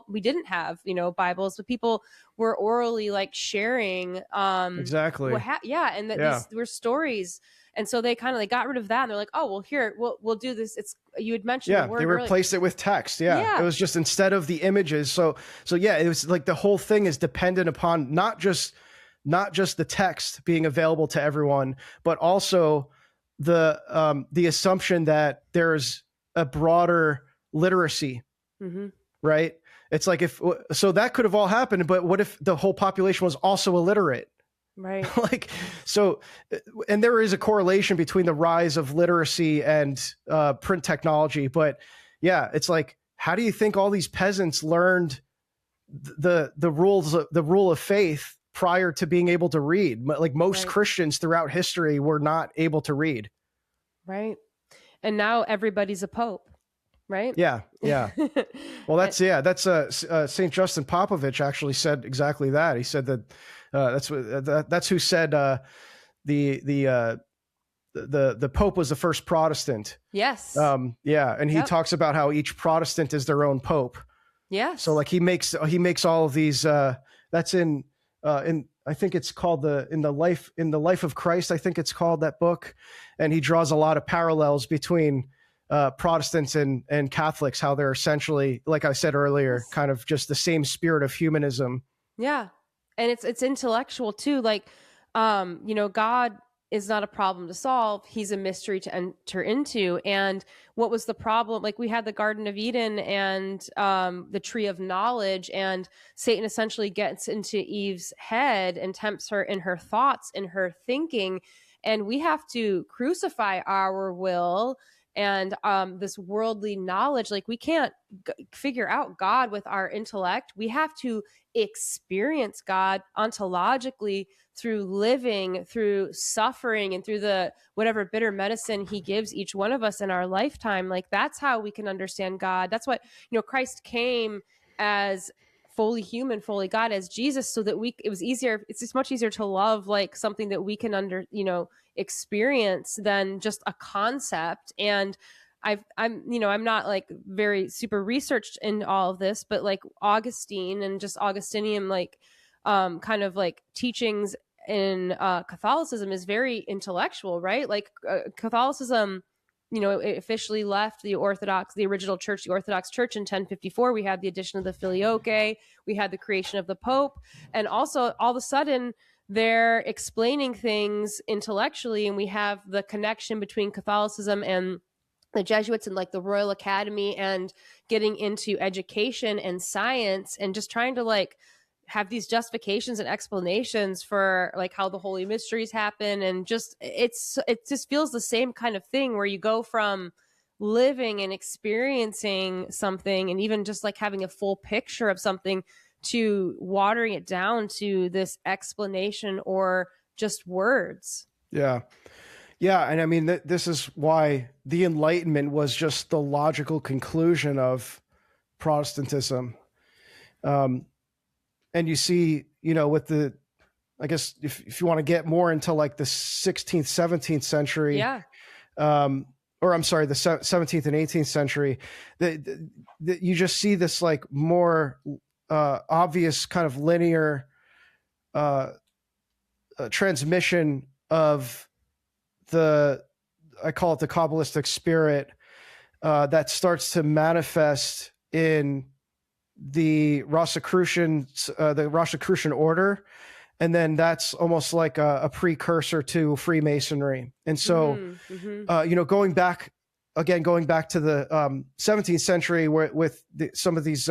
we didn't have, Bibles, but people were orally like sharing. Exactly. And these were stories. And so they got rid of that. And they're like, oh, well, here, we'll do this. You had mentioned the word they replaced it with text. Yeah. It was just instead of the images. So it was like the whole thing is dependent upon not just the text being available to everyone, but also the assumption that there's a broader literacy, right? It's like so that could have all happened, but what if the whole population was also illiterate? Right. And there is a correlation between the rise of literacy and print technology, but it's like, how do you think all these peasants learned the rule of faith prior to being able to read? Like most Christians throughout history were not able to read. Right. And now everybody's a pope, right? Yeah. Well, that's St. Justin Popovich actually said exactly that. He said that that's who said the Pope was the first Protestant. Yes. And he talks about how each Protestant is their own Pope. Yes. So like he makes all of these that's in I think it's called in the life of Christ, I think it's called, that book. And he draws a lot of parallels between Protestants and Catholics, how they're essentially, like I said earlier, kind of just the same spirit of humanism. Yeah. And it's intellectual too. Like, God is not a problem to solve. He's a mystery to enter into. And what was the problem? Like we had the Garden of Eden and the tree of knowledge, and Satan essentially gets into Eve's head and tempts her in her thoughts, in her thinking. And we have to crucify our will and this worldly knowledge. Like we can't figure out God with our intellect. We have to experience God ontologically through living, through suffering, and through the whatever bitter medicine he gives each one of us in our lifetime. Like that's how we can understand God. That's what, Christ came as fully human, fully God, as Jesus, so that it's just much easier to love like something that we can experience than just a concept. And I'm not like very super researched in all of this, but like Augustine and just Augustinian, like kind of like teachings in Catholicism is very intellectual, right? Like Catholicism, it officially left the original church, the Orthodox Church in 1054. We had the addition of the Filioque, we had the creation of the Pope, and also all of a sudden they're explaining things intellectually, and we have the connection between Catholicism and the Jesuits and like the Royal Academy, and getting into education and science and just trying to like have these justifications and explanations for like how the holy mysteries happen. And just it just feels the same kind of thing where you go from living and experiencing something and even just like having a full picture of something to watering it down to this explanation or just words. Yeah. And I mean, this is why the Enlightenment was just the logical conclusion of Protestantism. And you see, with I guess if you want to get more into like the 16th, 17th century, or I'm sorry, the 17th and 18th century, you just see this like more obvious kind of linear transmission of I call it the Kabbalistic spirit, that starts to manifest in the Rosicrucian order. And then that's almost like a precursor to Freemasonry. And so, going back to the 17th century with some of these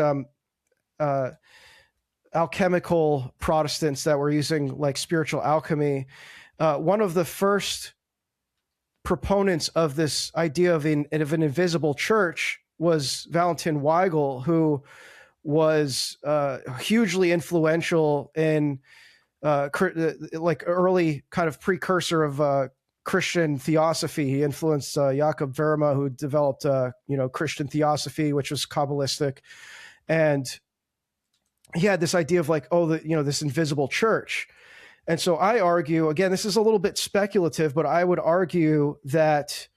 alchemical Protestants that were using like spiritual alchemy, one of the first proponents of this idea of an invisible church was Valentin Weigel, who was hugely influential in like early kind of precursor of Christian theosophy. He influenced Jakob Verma, who developed Christian theosophy, which was Kabbalistic, and he had this idea of like, this invisible church. And so I argue, again, this is a little bit speculative, but I would argue that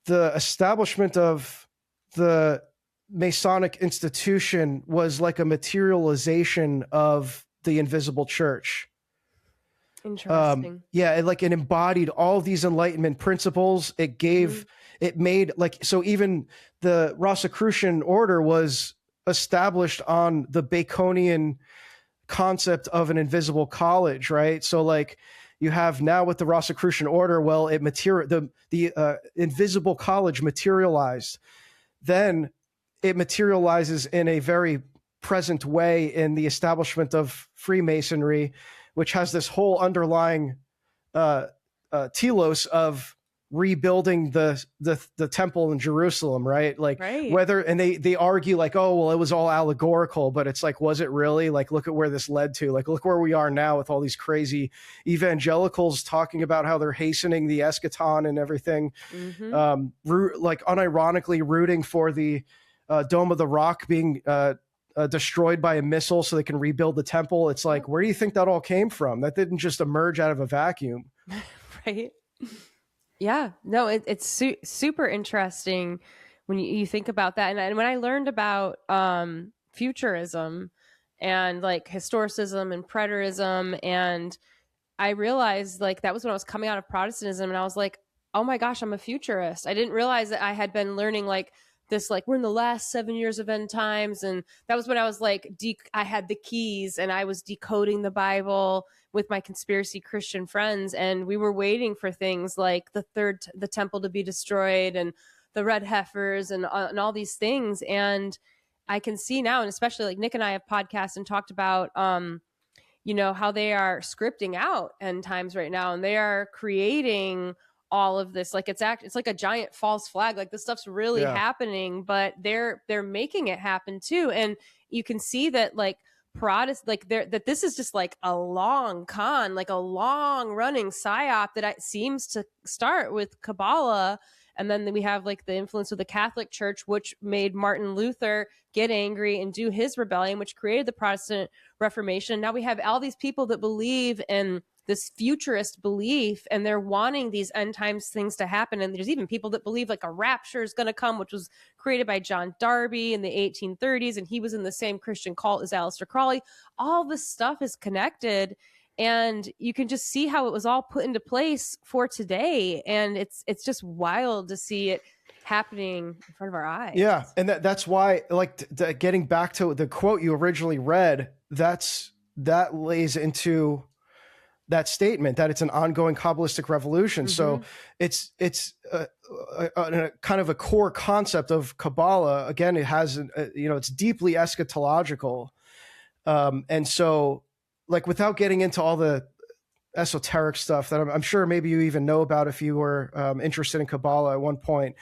the establishment of the Masonic institution was like a materialization of the invisible church. Interesting. It embodied all these Enlightenment principles. It gave, it made so even the Rosicrucian order was established on the Baconian concept of an invisible college, right? So like you have now with the Rosicrucian order, well, the invisible college materialized. Then it materializes in a very present way in the establishment of Freemasonry, which has this whole underlying telos of rebuilding the temple in Jerusalem, right? Whether, and they argue like, oh, well, it was all allegorical, but it's like, was it really? Like, look at where this led to. Like, look where we are now with all these crazy evangelicals talking about how they're hastening the eschaton and everything, like unironically rooting for the Dome of the Rock being destroyed by a missile so they can rebuild the temple. It's like, where do you think that all came from? That didn't just emerge out of a vacuum. Right. Yeah, no, it's super interesting when you think about that. And when I learned about futurism and like historicism and preterism, and I realized like that was when I was coming out of Protestantism, and I was like, oh my gosh, I'm a futurist. I didn't realize that I had been learning like this, like we're in the last 7 years of end times. And that was when I was like, I had the keys and I was decoding the Bible with my conspiracy Christian friends. And we were waiting for things like the temple to be destroyed and the red heifers and all these things. And I can see now, and especially like Nick and I have podcasts and talked about, how they are scripting out end times right now. And they are creating all of this, like it's like a giant false flag, like this stuff's really happening, but they're making it happen too. And you can see that like that this is just like a long con, like a long running psyop that seems to start with Kabbalah. And then we have like the influence of the Catholic Church, which made Martin Luther get angry and do his rebellion, which created the Protestant Reformation. Now we have all these people that believe in this futurist belief, and they're wanting these end times things to happen. And there's even people that believe like a rapture is going to come, which was created by John Darby in the 1830s. And he was in the same Christian cult as Aleister Crowley. All this stuff is connected, and you can just see how it was all put into place for today. And it's just wild to see it happening in front of our eyes. Yeah. And that's why, like, getting back to the quote you originally read, that lays into that statement that it's an ongoing Kabbalistic revolution. So it's a kind of a core concept of Kabbalah. Again, it has, it's deeply eschatological. And so, like, without getting into all the esoteric stuff that I'm sure maybe you even know about if you were interested in Kabbalah at one point,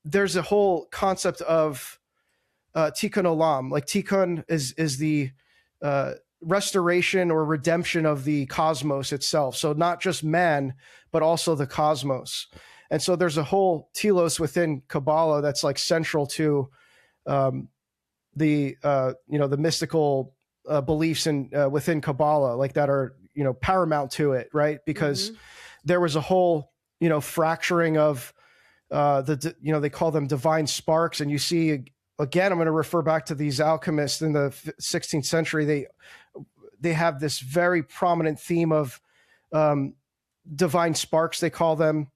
there's a whole concept of tikkun olam. Like, tikkun is the restoration or redemption of the cosmos itself. So not just man, but also the cosmos. And so there's a whole telos within Kabbalah that's like central to the mystical beliefs within Kabbalah, like that are, paramount to it, right? Because there was a whole, fracturing of they call them divine sparks. And you see, again, I'm going to refer back to these alchemists in the 16th century. they have this very prominent theme of divine sparks, they call them,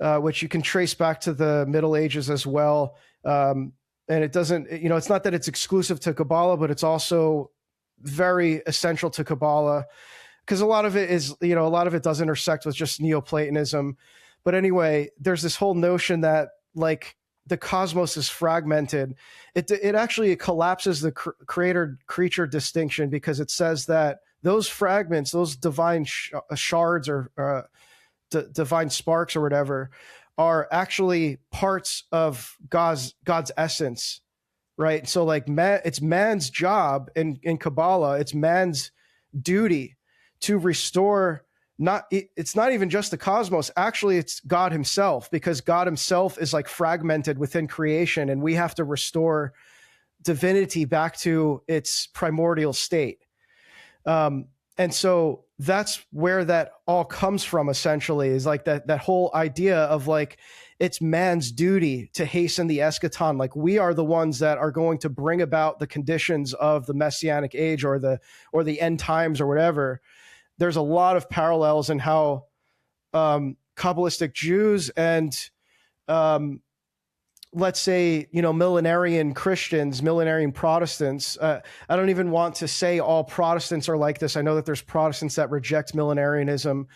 which you can trace back to the Middle Ages as well. And it doesn't, it's not that it's exclusive to Kabbalah, but it's also very essential to Kabbalah, because a lot of it is, a lot of it does intersect with just Neoplatonism. But anyway, there's this whole notion that like the cosmos is fragmented. It actually collapses the creator-creature distinction, because it says that those fragments, those divine shards or divine sparks or whatever, are actually parts of God's essence, right? So like it's man's job in Kabbalah, it's man's duty to restore. It's not even just the cosmos. Actually, it's God himself, because God himself is like fragmented within creation, and we have to restore divinity back to its primordial state. And so that's where that all comes from, essentially, is like that whole idea of like, it's man's duty to hasten the eschaton. Like, we are the ones that are going to bring about the conditions of the messianic age or the end times or whatever. There's a lot of parallels in how Kabbalistic Jews and let's say, millenarian Christians, millenarian Protestants. I don't even want to say all Protestants are like this. I know that there's Protestants that reject millenarianism.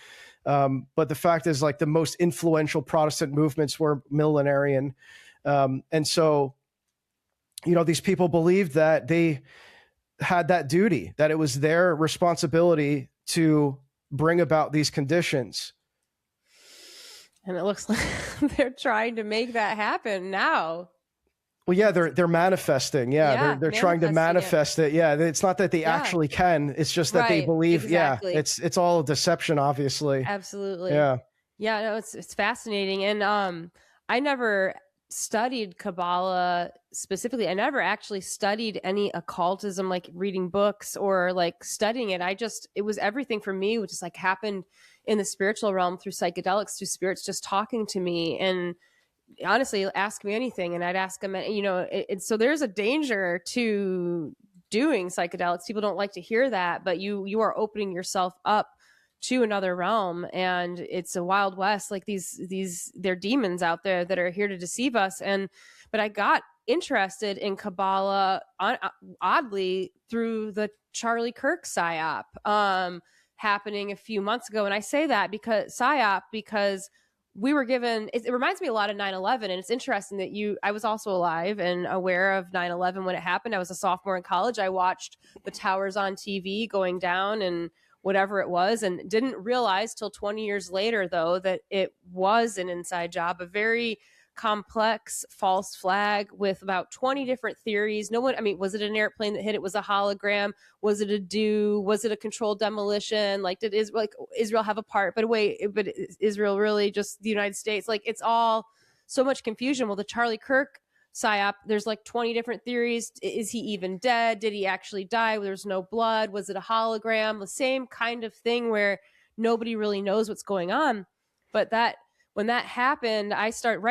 But the fact is, like, the most influential Protestant movements were millenarian. And so, these people believed that they had that duty, that it was their responsibility to bring about these conditions. And it looks like they're trying to make that happen now. Well, yeah, they're manifesting. Yeah, they're trying to manifest it. Yeah, it's not that they actually can. It's just that they believe. Exactly. Yeah, it's all a deception, obviously. Absolutely. Yeah. Yeah, no, it's fascinating. And I never studied Kabbalah specifically. I never actually studied any occultism, like reading books or like studying it. It was everything for me, which just like happened in the spiritual realm through psychedelics, through spirits just talking to me. And honestly, ask me anything and I'd ask them, so there's a danger to doing psychedelics. People don't like to hear that, but you are opening yourself up to another realm, and it's a wild west. Like they're demons out there that are here to deceive us. But I got interested in Kabbalah oddly through the Charlie Kirk psyop happening a few months ago. And I say that because we were given, it reminds me a lot of 9/11. And it's interesting that I was also alive and aware of 9/11 when it happened. I was a sophomore in college. I watched the towers on TV going down and whatever it was, and didn't realize till 20 years later, though, that it was an inside job, a very complex false flag with about 20 different theories. Was it an airplane that hit it? Was a hologram? Was it was it a controlled demolition? Like, did Israel have a part? But Israel really just the United States? Like, it's all so much confusion. Well, the Charlie Kirk psyop, there's like 20 different theories. Is he even dead? Did he actually die? There's no blood. Was it a hologram? The same kind of thing where nobody really knows what's going on. But when that happened, I started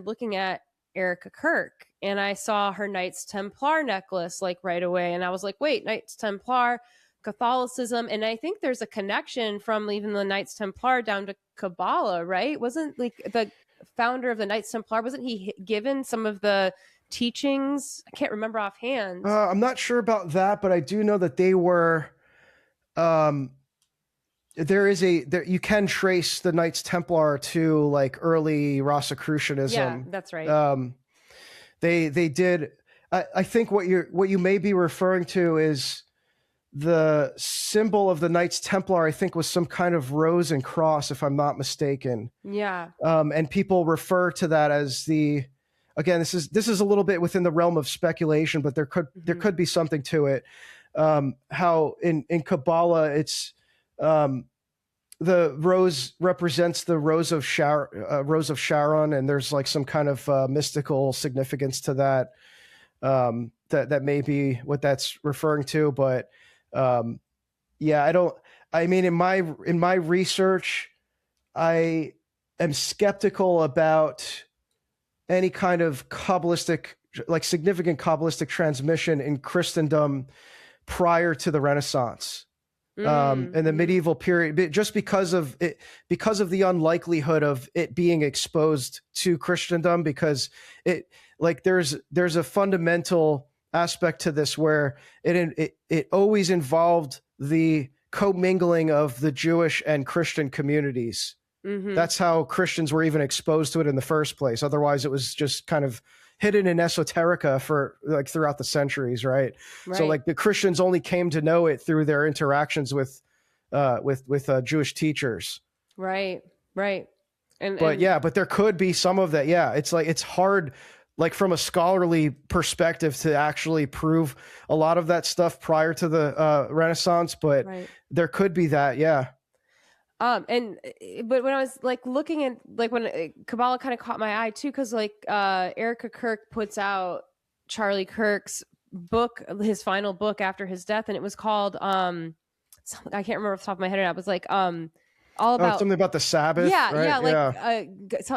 looking at Erica Kirk, and I saw her Knights Templar necklace like right away. And I was like, wait, Knights Templar, Catholicism. And I think there's a connection from even the Knights Templar down to Kabbalah, right? Wasn't like the founder of the Knights Templar, wasn't he given some of the teachings? I can't remember offhand. I'm not sure about that, but I do know that they were, you can trace the Knights Templar to like early Rosicrucianism. Yeah, that's right. They did. I think what you may be referring to is the symbol of the Knights Templar, I think, was some kind of rose and cross, if I'm not mistaken. Yeah. And people refer to that as again, this is a little bit within the realm of speculation, but there could be something to it. How in Kabbalah, it's the rose represents the rose of Sharon, and there's like some kind of mystical significance to that. That may be what that's referring to, but in my research, I am skeptical about any kind of Kabbalistic, like significant Kabbalistic transmission in Christendom prior to the Renaissance. in the medieval period, just because of it, because of the unlikelihood of it being exposed to Christendom, because it, like, there's a fundamental aspect to this where it always involved the commingling of the Jewish and Christian communities. That's how Christians were even exposed to it in the first place. Otherwise, it was just kind of hidden in esoterica for like throughout the centuries, right? So like the Christians only came to know it through their interactions with Jewish teachers. Right. But there could be some of that. Yeah, it's like, it's hard, like from a scholarly perspective, to actually prove a lot of that stuff prior to the Renaissance, but there could be that. Yeah. But when I was like looking at, like, when Kabbalah kind of caught my eye too, because like Erica Kirk puts out Charlie Kirk's book, his final book after his death, and it was called I can't remember off the top of my head. It was like all about something about the Sabbath. I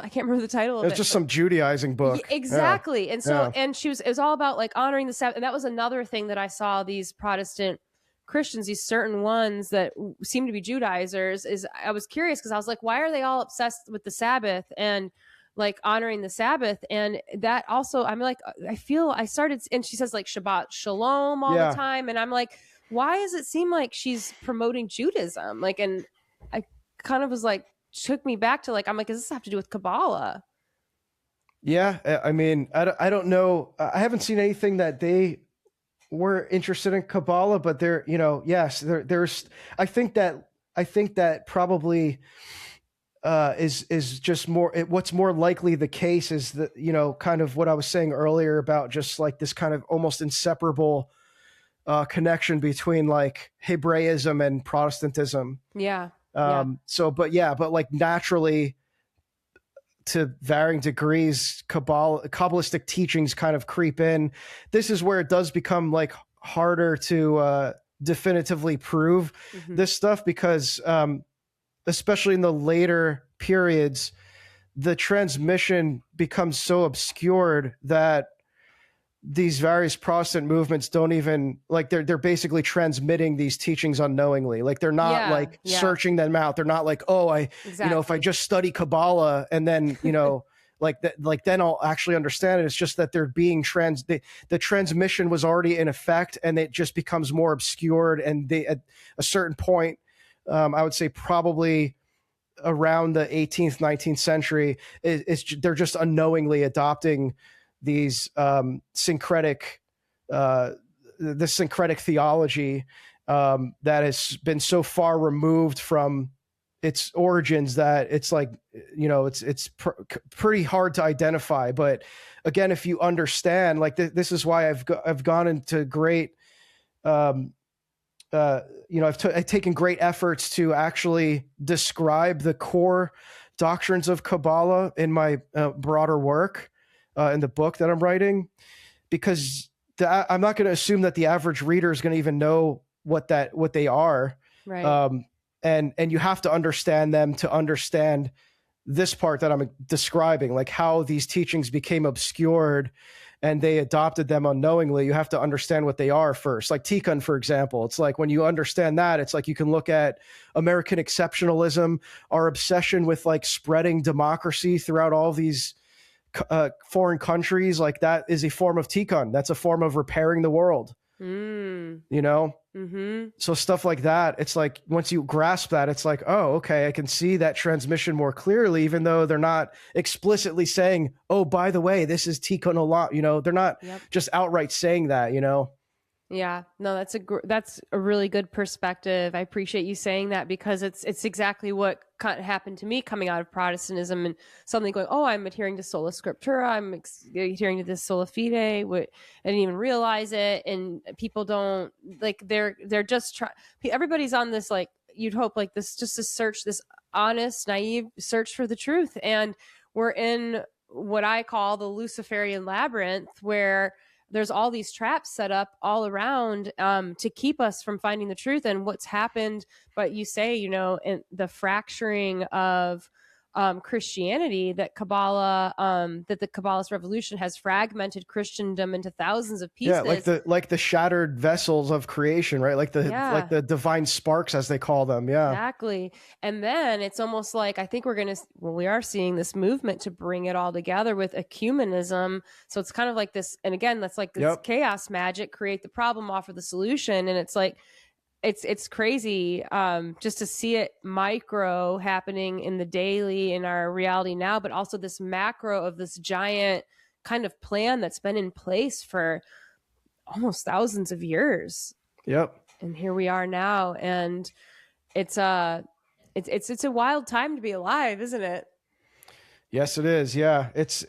can't remember the title of it. It was just some Judaizing book. Exactly. And so and it was all about like honoring the Sabbath, and that was another thing that I saw these Protestant Christians, these certain ones that seem to be Judaizers, is I was curious because I was like, why are they all obsessed with the Sabbath and like honoring the Sabbath? And that also, I'm like, I started, and she says like Shabbat Shalom all the time. And I'm like, why does it seem like she's promoting Judaism? Like, and I kind of was like, took me back to like, I'm like, does this have to do with Kabbalah? Yeah. I mean, I don't know. I haven't seen anything that they were interested in Kabbalah, but there, yes, there's, I think that probably is just more, what's more likely the case is that, kind of what I was saying earlier about just like this kind of almost inseparable connection between like Hebraism and Protestantism. But like naturally, to varying degrees, Kabbalistic teachings kind of creep in. This is where it does become like harder to definitively prove this stuff, because especially in the later periods, the transmission becomes so obscured that these various Protestant movements don't even like, they're basically transmitting these teachings unknowingly. Like they're not searching them out. They're not like, if I just study Kabbalah and then, then I'll actually understand it. It's just that they're being the transmission was already in effect, and it just becomes more obscured. And at a certain point, I would say probably around the 18th, 19th century, they're just unknowingly adopting these syncretic theology that has been so far removed from its origins that it's like, it's pretty hard to identify. But again, if you understand, like this is why I've gone into great, I've taken great efforts to actually describe the core doctrines of Kabbalah in my broader work. In the book that I'm writing, because I'm not going to assume that the average reader is going to even know what they are. Right. And you have to understand them to understand this part that I'm describing, like how these teachings became obscured and they adopted them unknowingly. You have to understand what they are first. Like Tikkun, for example, it's like when you understand that, it's like you can look at American exceptionalism, our obsession with like spreading democracy throughout all these foreign countries. Like that is a form of Tikkun. That's a form of repairing the world. So stuff like that, it's like once you grasp that, it's like, oh, okay, I can see that transmission more clearly, even though they're not explicitly saying, oh, by the way, this is Tikkun Olam. They're not just outright saying that. Yeah, no, that's a really good perspective. I appreciate you saying that, because it's exactly what kind of happened to me coming out of Protestantism, and suddenly going, oh, I'm adhering to sola scriptura, I'm adhering to this sola fide. I didn't even realize it, and people don't like they're just everybody's on this, like, you'd hope, like this, just to search, this honest, naive search for the truth, and we're in what I call the Luciferian labyrinth, where there's all these traps set up all around to keep us from finding the truth. And what's happened, but you say, in the fracturing of Christianity, that Kabbalah, that the Kabbalist revolution has fragmented Christendom into thousands of pieces. Yeah, like the shattered vessels of creation, right? Like the divine sparks, as they call them. Yeah, exactly. And then it's almost like, I think we are seeing this movement to bring it all together with ecumenism. So it's kind of like this, and again, that's like this chaos magic: create the problem, offer the solution, and it's like, it's crazy just to see it micro happening in the daily, in our reality now, but also this macro of this giant kind of plan that's been in place for almost thousands of years. Yep. And here we are now, and it's a wild time to be alive, isn't it? Yes, it is. Yeah, it's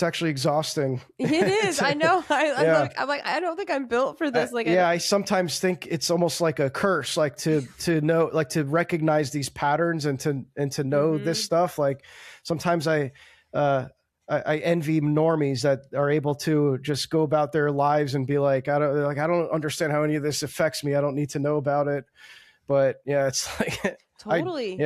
actually exhausting. It is. I know. I'm like, I don't think I'm built for this. Like, I sometimes think it's almost like a curse, like to know, like to recognize these patterns and to know this stuff. Like sometimes I envy normies that are able to just go about their lives and be like, I don't understand how any of this affects me. I don't need to know about it. But yeah, it's like totally.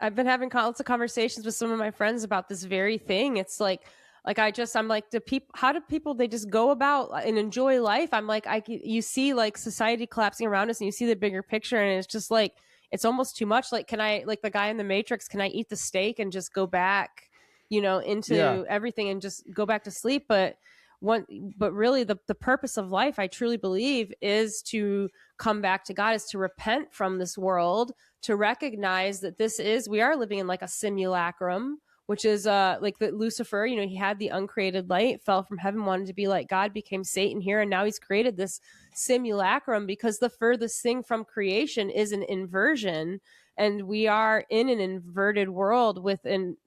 I've been having lots of conversations with some of my friends about this very thing. It's like I'm like, how do people, they just go about and enjoy life? I'm like, you see like society collapsing around us, and you see the bigger picture, and it's just like, it's almost too much. Like, can I, like the guy in the Matrix, can I eat the steak and just go back, into everything and just go back to sleep? But really the purpose of life, I truly believe, is to come back to God, is to repent from this world, to recognize that we are living in like a simulacrum, which is like the Lucifer, he had the uncreated light, fell from heaven, wanted to be like God, became Satan here, and now he's created this simulacrum, because the furthest thing from creation is an inversion, and we are in an inverted world within,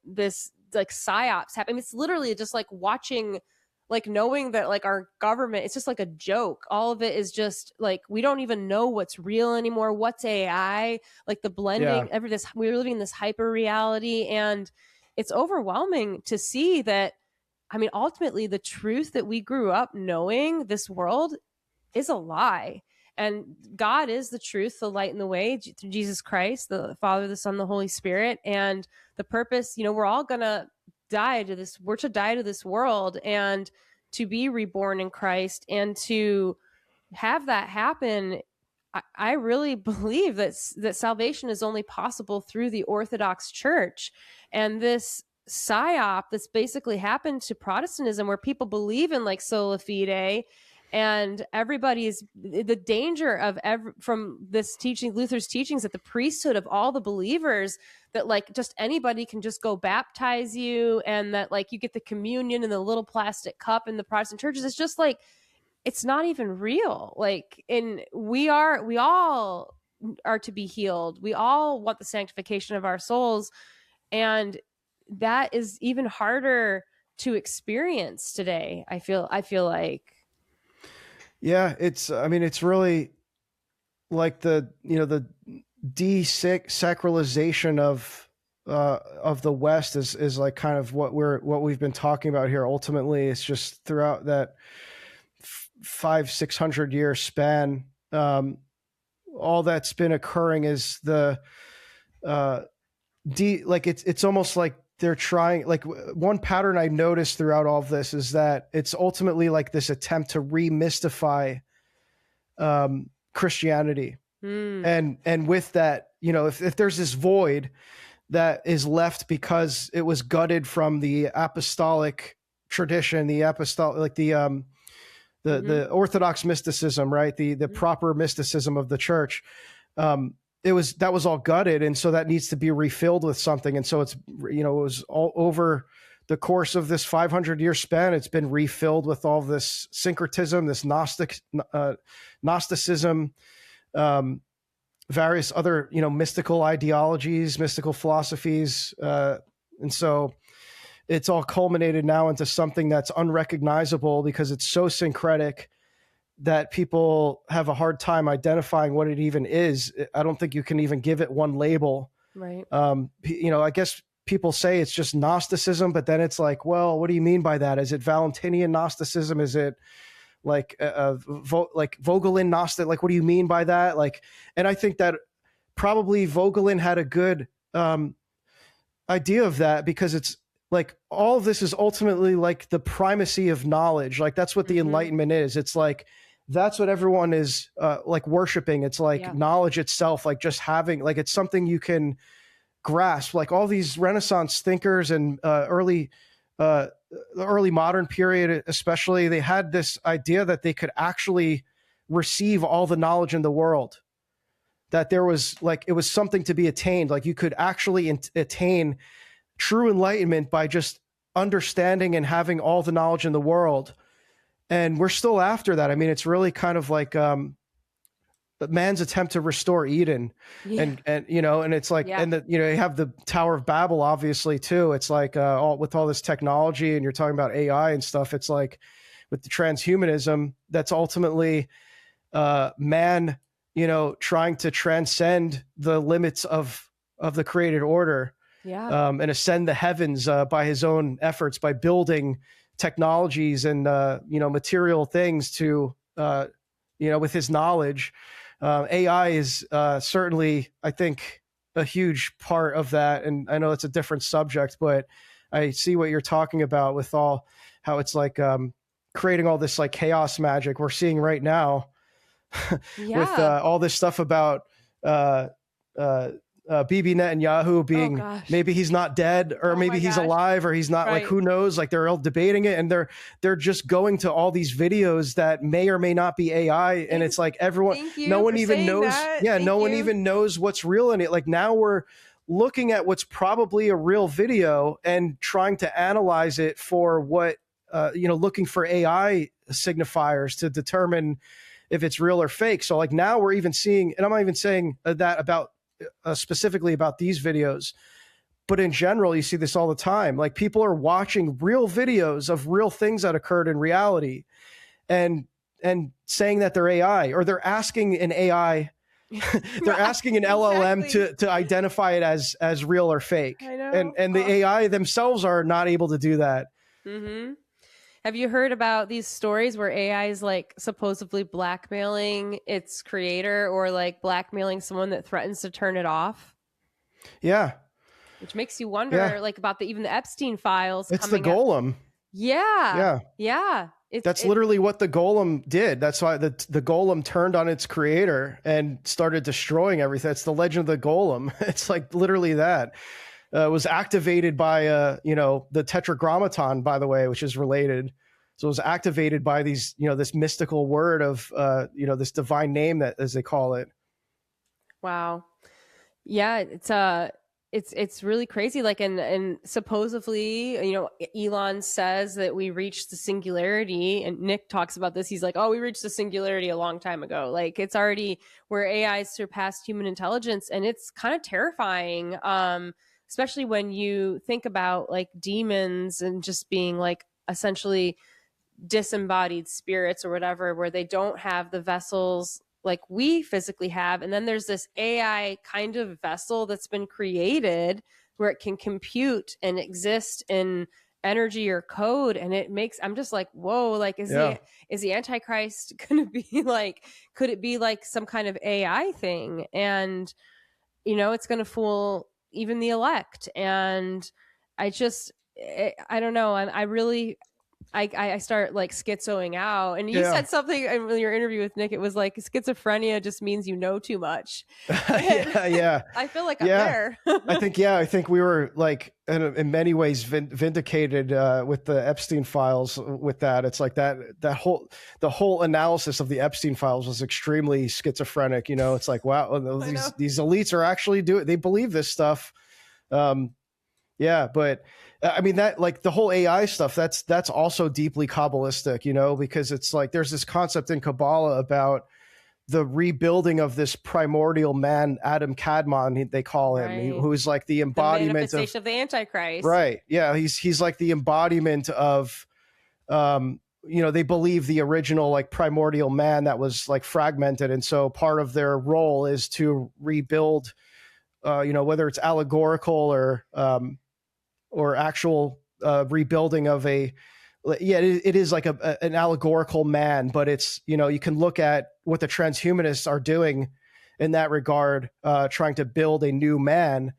this like psyops happening. It's literally just like watching, like knowing that like our government, it's just like a joke. All of it is just like, we don't even know what's real anymore. What's AI? Like the blending, we're living in this hyper reality, and it's overwhelming to see that. I mean, ultimately the truth that we grew up knowing, this world is a lie. And God is the truth, the light, and the way, through Jesus Christ, the Father, the Son, the Holy Spirit. And the purpose, we're all going to die to this. We're to die to this world and to be reborn in Christ. And to have that happen, I really believe that salvation is only possible through the Orthodox Church. And this psyop that's basically happened to Protestantism, where people believe in like sola fide, and everybody's, the danger of from this teaching, Luther's teachings, that the priesthood of all the believers, that like just anybody can just go baptize you, and that like you get the communion in the little plastic cup in the Protestant churches. It's just like, it's not even real. Like, we all are to be healed. We all want the sanctification of our souls. And that is even harder to experience today. I feel like. Yeah, it's really like the desacralization of the West is like kind of what we've been talking about here. Ultimately, it's just throughout that 500-600 year span, all that's been occurring is the it's almost like they're trying, like one pattern I noticed throughout all of this is that it's ultimately like this attempt to remystify Christianity. And with that, if there's this void that is left because it was gutted from the apostolic tradition, the Orthodox mysticism, right? The proper mysticism of the church. That was all gutted. And so that needs to be refilled with something. And so it's, it was all over the course of this 500 year span. It's been refilled with all this syncretism, this Gnosticism, various other, mystical ideologies, mystical philosophies. And so it's all culminated now into something that's unrecognizable because it's so syncretic that people have a hard time identifying what it even is. I don't think you can even give it one label. Right. I guess people say it's just Gnosticism, but then it's like, well, what do you mean by that? Is it Valentinian Gnosticism? Is it like Vogelin Gnostic? Like, what do you mean by that? Like, and I think that probably Vogelin had a good idea of that, because it's like all of this is ultimately like the primacy of knowledge. Like that's what the Enlightenment is. It's like that's what everyone is like worshiping. It's like knowledge itself, like just having, like it's something you can grasp. Like all these Renaissance thinkers and early modern period especially, they had this idea that they could actually receive all the knowledge in the world, that there was like, it was something to be attained. Like you could actually attain true enlightenment by just understanding and having all the knowledge in the world. And we're still after that. I mean, it's really kind of like man's attempt to restore Eden. And you know, and it's like, and you know, you have the Tower of Babel, obviously too. It's like with all this technology, and you're talking about AI and stuff. It's like with the transhumanism, that's ultimately man, you know, trying to transcend the limits of the created order, and ascend the heavens by his own efforts, by building technologies and you know, material things to you know, with his knowledge. AI is certainly, I think, a huge part of that. And I know it's a different subject, but I see what you're talking about with all how it's like creating all this like chaos magic we're seeing right now with all this stuff about Bibi Netanyahu being, maybe he's not dead, or maybe he's alive, or he's not, like, who knows? Like they're all debating it, and they're just going to all these videos that may or may not be AI. And it's like everyone, no one even knows. No one even knows what's real in it. Like now we're looking at what's probably a real video and trying to analyze it for what, you know, looking for AI signifiers to determine if it's real or fake. So like now we're even seeing, and I'm not even saying that about specifically about these videos, but in general, you see this all the time. Like people are watching real videos of real things that occurred in reality and saying that they're AI, or they're asking an AI, they're asking an LLM to identify it as real or fake. I know. And the AI themselves are not able to do that. Have you heard about these stories where AI is like supposedly blackmailing its creator, or like blackmailing someone that threatens to turn it off? Yeah. Which makes you wonder, like, about even the Epstein files. It's the golem. Yeah. That's literally what the golem did. That's why the golem turned on its creator and started destroying everything. It's the legend of the golem. It's like literally that. Was activated by, you know, the Tetragrammaton, by the way, which is related. So it was activated by these, you know, this mystical word of, you know, this divine name, that, as they call it. Wow. Yeah, it's really crazy. Like, and supposedly, you know, Elon says that we reached the singularity, and Nick talks about this. He's like, oh, we reached the singularity a long time ago. Like it's already where AI surpassed human intelligence, and it's kind of terrifying. Especially when you think about like demons and just being like essentially disembodied spirits or whatever, where they don't have the vessels like we physically have. And then there's this AI kind of vessel that's been created where it can compute and exist in energy or code. And it makes, I'm just like, whoa, like, is the Antichrist going to be like, could it be like some kind of AI thing? And, you know, it's going to fool even the elect. And I don't know. I start like schizoing out. And you said something in your interview with Nick. It was like schizophrenia just means you know too much. I feel like I'm there. I think we were like in many ways vindicated with the Epstein files. With that, it's like the whole analysis of the Epstein files was extremely schizophrenic. You know, it's like, wow, these elites are actually they believe this stuff. But I mean, that, like, the whole AI stuff, that's also deeply Kabbalistic, you know, because it's like there's this concept in Kabbalah about the rebuilding of this primordial man, Adam Kadmon, they call him, who's like the embodiment manifestation of the Antichrist. Right. Yeah. He's like the embodiment of, you know, they believe the original like primordial man that was like fragmented. And so part of their role is to rebuild, you know, whether it's allegorical or actual rebuilding of it is like an allegorical man, but it's, you know, you can look at what the transhumanists are doing in that regard, trying to build a new man.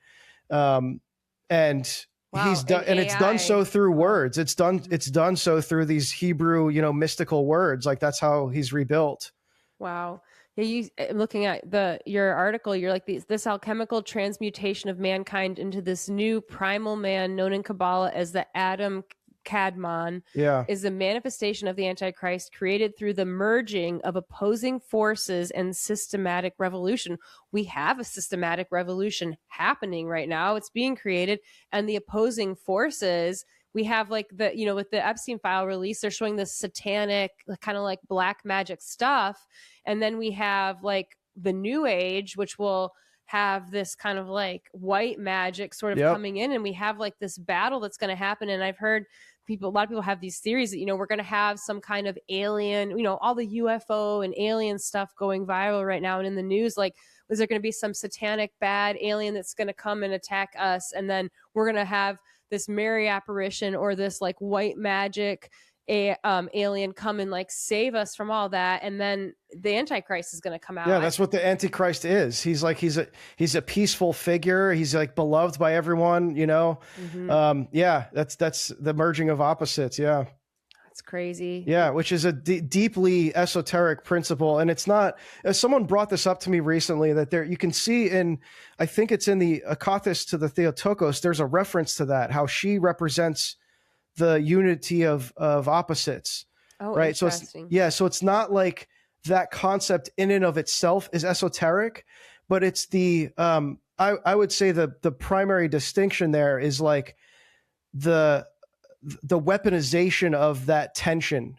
and Wow, he's done, and it's done so through words. It's done so through these Hebrew, mystical words. Like that's how he's rebuilt. Wow. Yeah, looking at your article, you're like this alchemical transmutation of mankind into this new primal man known in Kabbalah as the Adam Kadmon is a manifestation of the Antichrist created through the merging of opposing forces and systematic revolution. We have a systematic revolution happening right now. It's being created, and the opposing forces, we have like with the Epstein file release, they're showing this satanic kind of like black magic stuff. And then we have like the New Age, which will have this kind of like white magic sort of coming in. And we have like this battle that's going to happen. And I've heard a lot of people have these theories that, we're going to have some kind of alien, all the UFO and alien stuff going viral right now. And in the news, like, is there going to be some satanic bad alien that's going to come and attack us? And then we're going to have this Mary apparition or this like white magic alien come and like save us from all that, and then the Antichrist is going to come out. Yeah, that's what the Antichrist is. He's a peaceful figure. He's like beloved by everyone. That's the merging of opposites. Yeah, that's crazy. Yeah, which is a deeply esoteric principle, and it's not. Someone brought this up to me recently that you can see I think it's in the Akathis to the Theotokos. There's a reference to that, how she represents the unity of opposites. Oh, right. Interesting. So it's not like that concept in and of itself is esoteric, but it's the I would say the primary distinction there is like the weaponization of that tension.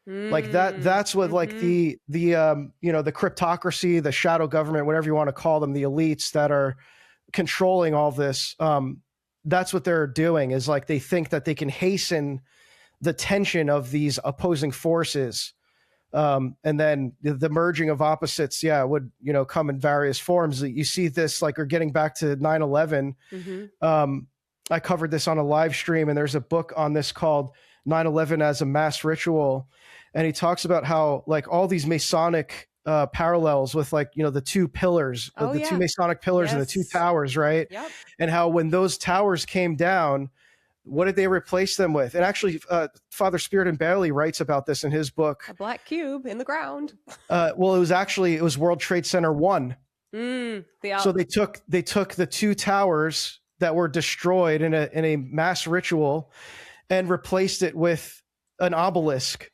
Like that's what like the cryptocracy, the shadow government, whatever you want to call them, the elites that are controlling all this, that's what they're doing, is like they think that they can hasten the tension of these opposing forces. And then the merging of opposites, would, come in various forms. You see this, like, or getting back to 9/11. I covered this on a live stream, and there's a book on this called 9/11 as a Mass Ritual. And he talks about how like all these Masonic parallels with like, the two pillars, two Masonic pillars and the two towers, right? Yep. And how when those towers came down, what did they replace them with? And actually, Father Spirit and Bailey writes about this in his book. A black cube in the ground. Well, it was World Trade Center 1. So they took the two towers that were destroyed in a mass ritual and replaced it with an obelisk.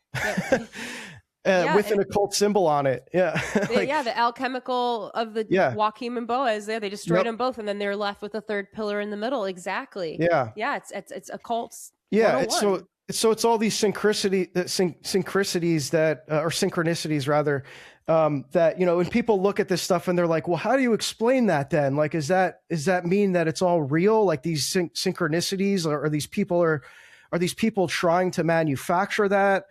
With an occult symbol on it. The alchemical of the Joachim and Boaz there. They destroyed them both, and then they're left with a third pillar in the middle. Exactly. It's occults. Yeah. So it's all these synchronicities that or synchronicities rather, that, when people look at this stuff and they're like, well, how do you explain that then? Like, does that mean that it's all real? Like these synchronicities, or are these people trying to manufacture that?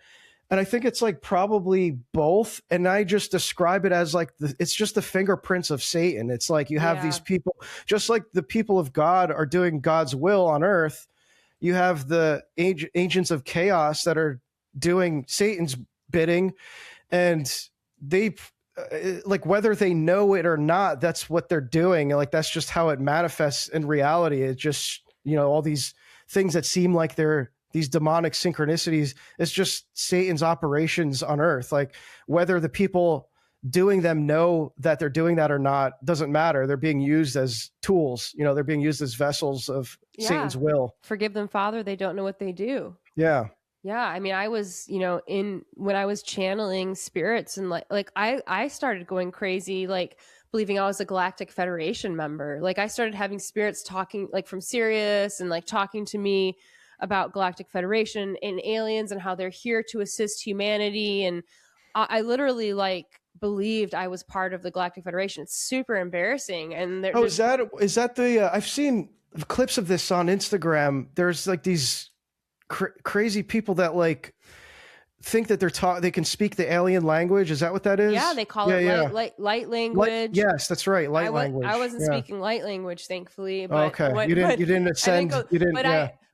And I think it's like probably both. And I just describe it as like, it's just the fingerprints of Satan. It's like you have these people, just like the people of God are doing God's will on earth. You have the agents of chaos that are doing Satan's bidding, and they like, whether they know it or not, that's what they're doing. Like, that's just how it manifests in reality. It's just, all these things that seem like they're these demonic synchronicities, it's just Satan's operations on earth. Like, whether the people doing them know that they're doing that or not doesn't matter. They're being used as tools. They're being used as vessels of Satan's will. Forgive them, Father. They don't know what they do. Yeah. Yeah. I mean, I was, when I was channeling spirits, and like I started going crazy, like believing I was a Galactic Federation member. Like, I started having spirits talking, like from Sirius, and like talking to me about Galactic Federation and aliens and how they're here to assist humanity. And I literally like believed I was part of the Galactic Federation. It's super embarrassing. And is that the I've seen clips of this on Instagram. There's like these crazy people that like think that they can speak the alien language. Is that what that is? Yeah, they call it light language. Yes, that's right. Language. I wasn't speaking light language, thankfully. But okay, you didn't ascend.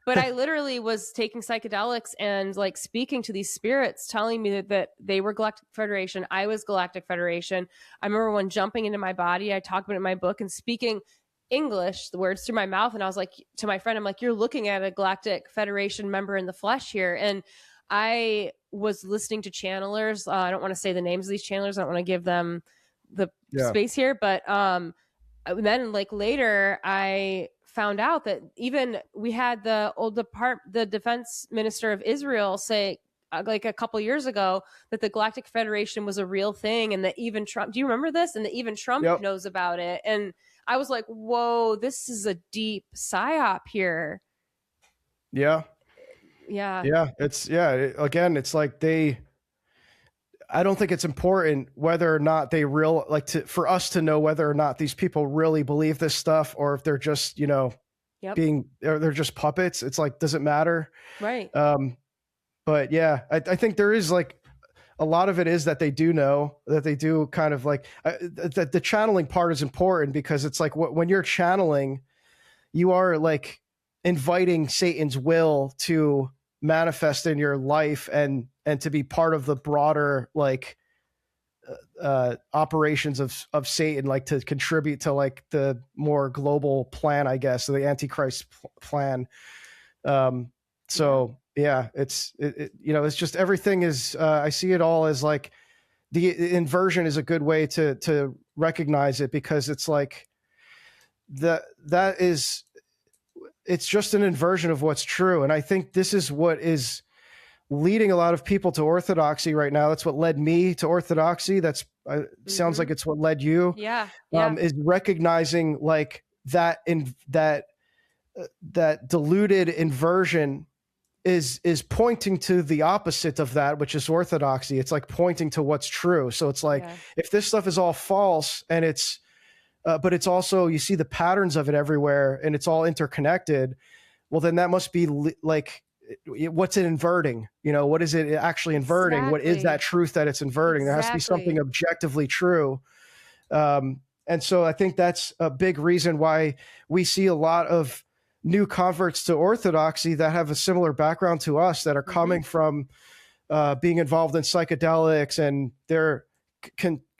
But I literally was taking psychedelics and like speaking to these spirits, telling me that they were Galactic Federation. I was Galactic Federation. I remember one jumping into my body. I talked about it in my book, and speaking English, the words through my mouth. And I was like, to my friend, I'm like, you're looking at a Galactic Federation member in the flesh here. And I was listening to channelers. I don't want to say the names of these channelers. I don't want to give them the space here. But then like later, I found out that even we had the defense minister of Israel say, like a couple years ago, that the Galactic Federation was a real thing, and that even Trump, do you remember this? And that even Trump knows about it. And I was like, whoa, this is a deep psyop here. Yeah. Again, it's like I don't think it's important whether or not they for us to know whether or not these people really believe this stuff, or if they're just, they're just puppets. It's like, does it matter? Right. But yeah, I think there is like a lot of it is that they do know, that they do kind of like that the channeling part is important, because it's like when you're channeling, you are like inviting Satan's will to manifest in your life and to be part of the broader like operations of Satan, like to contribute to like the more global plan, I guess, the Antichrist plan. So yeah, it's just everything is, I see it all as like the inversion is a good way to recognize it, because it's like it's just an inversion of what's true. And I think this is what is leading a lot of people to Orthodoxy right now. That's what led me to Orthodoxy. That's sounds like it's what led you. Is recognizing like that that diluted inversion is pointing to the opposite of that, which is Orthodoxy. It's like pointing to what's true. So it's like, if this stuff is all false, and it's but it's also, you see the patterns of it everywhere, and it's all interconnected, well, then that must be like, what's it inverting? What is it actually inverting? Exactly. What is that truth that it's inverting? Exactly. There has to be something objectively true. And so I think that's a big reason why we see a lot of new converts to Orthodoxy that have a similar background to us, that are coming from being involved in psychedelics, and they're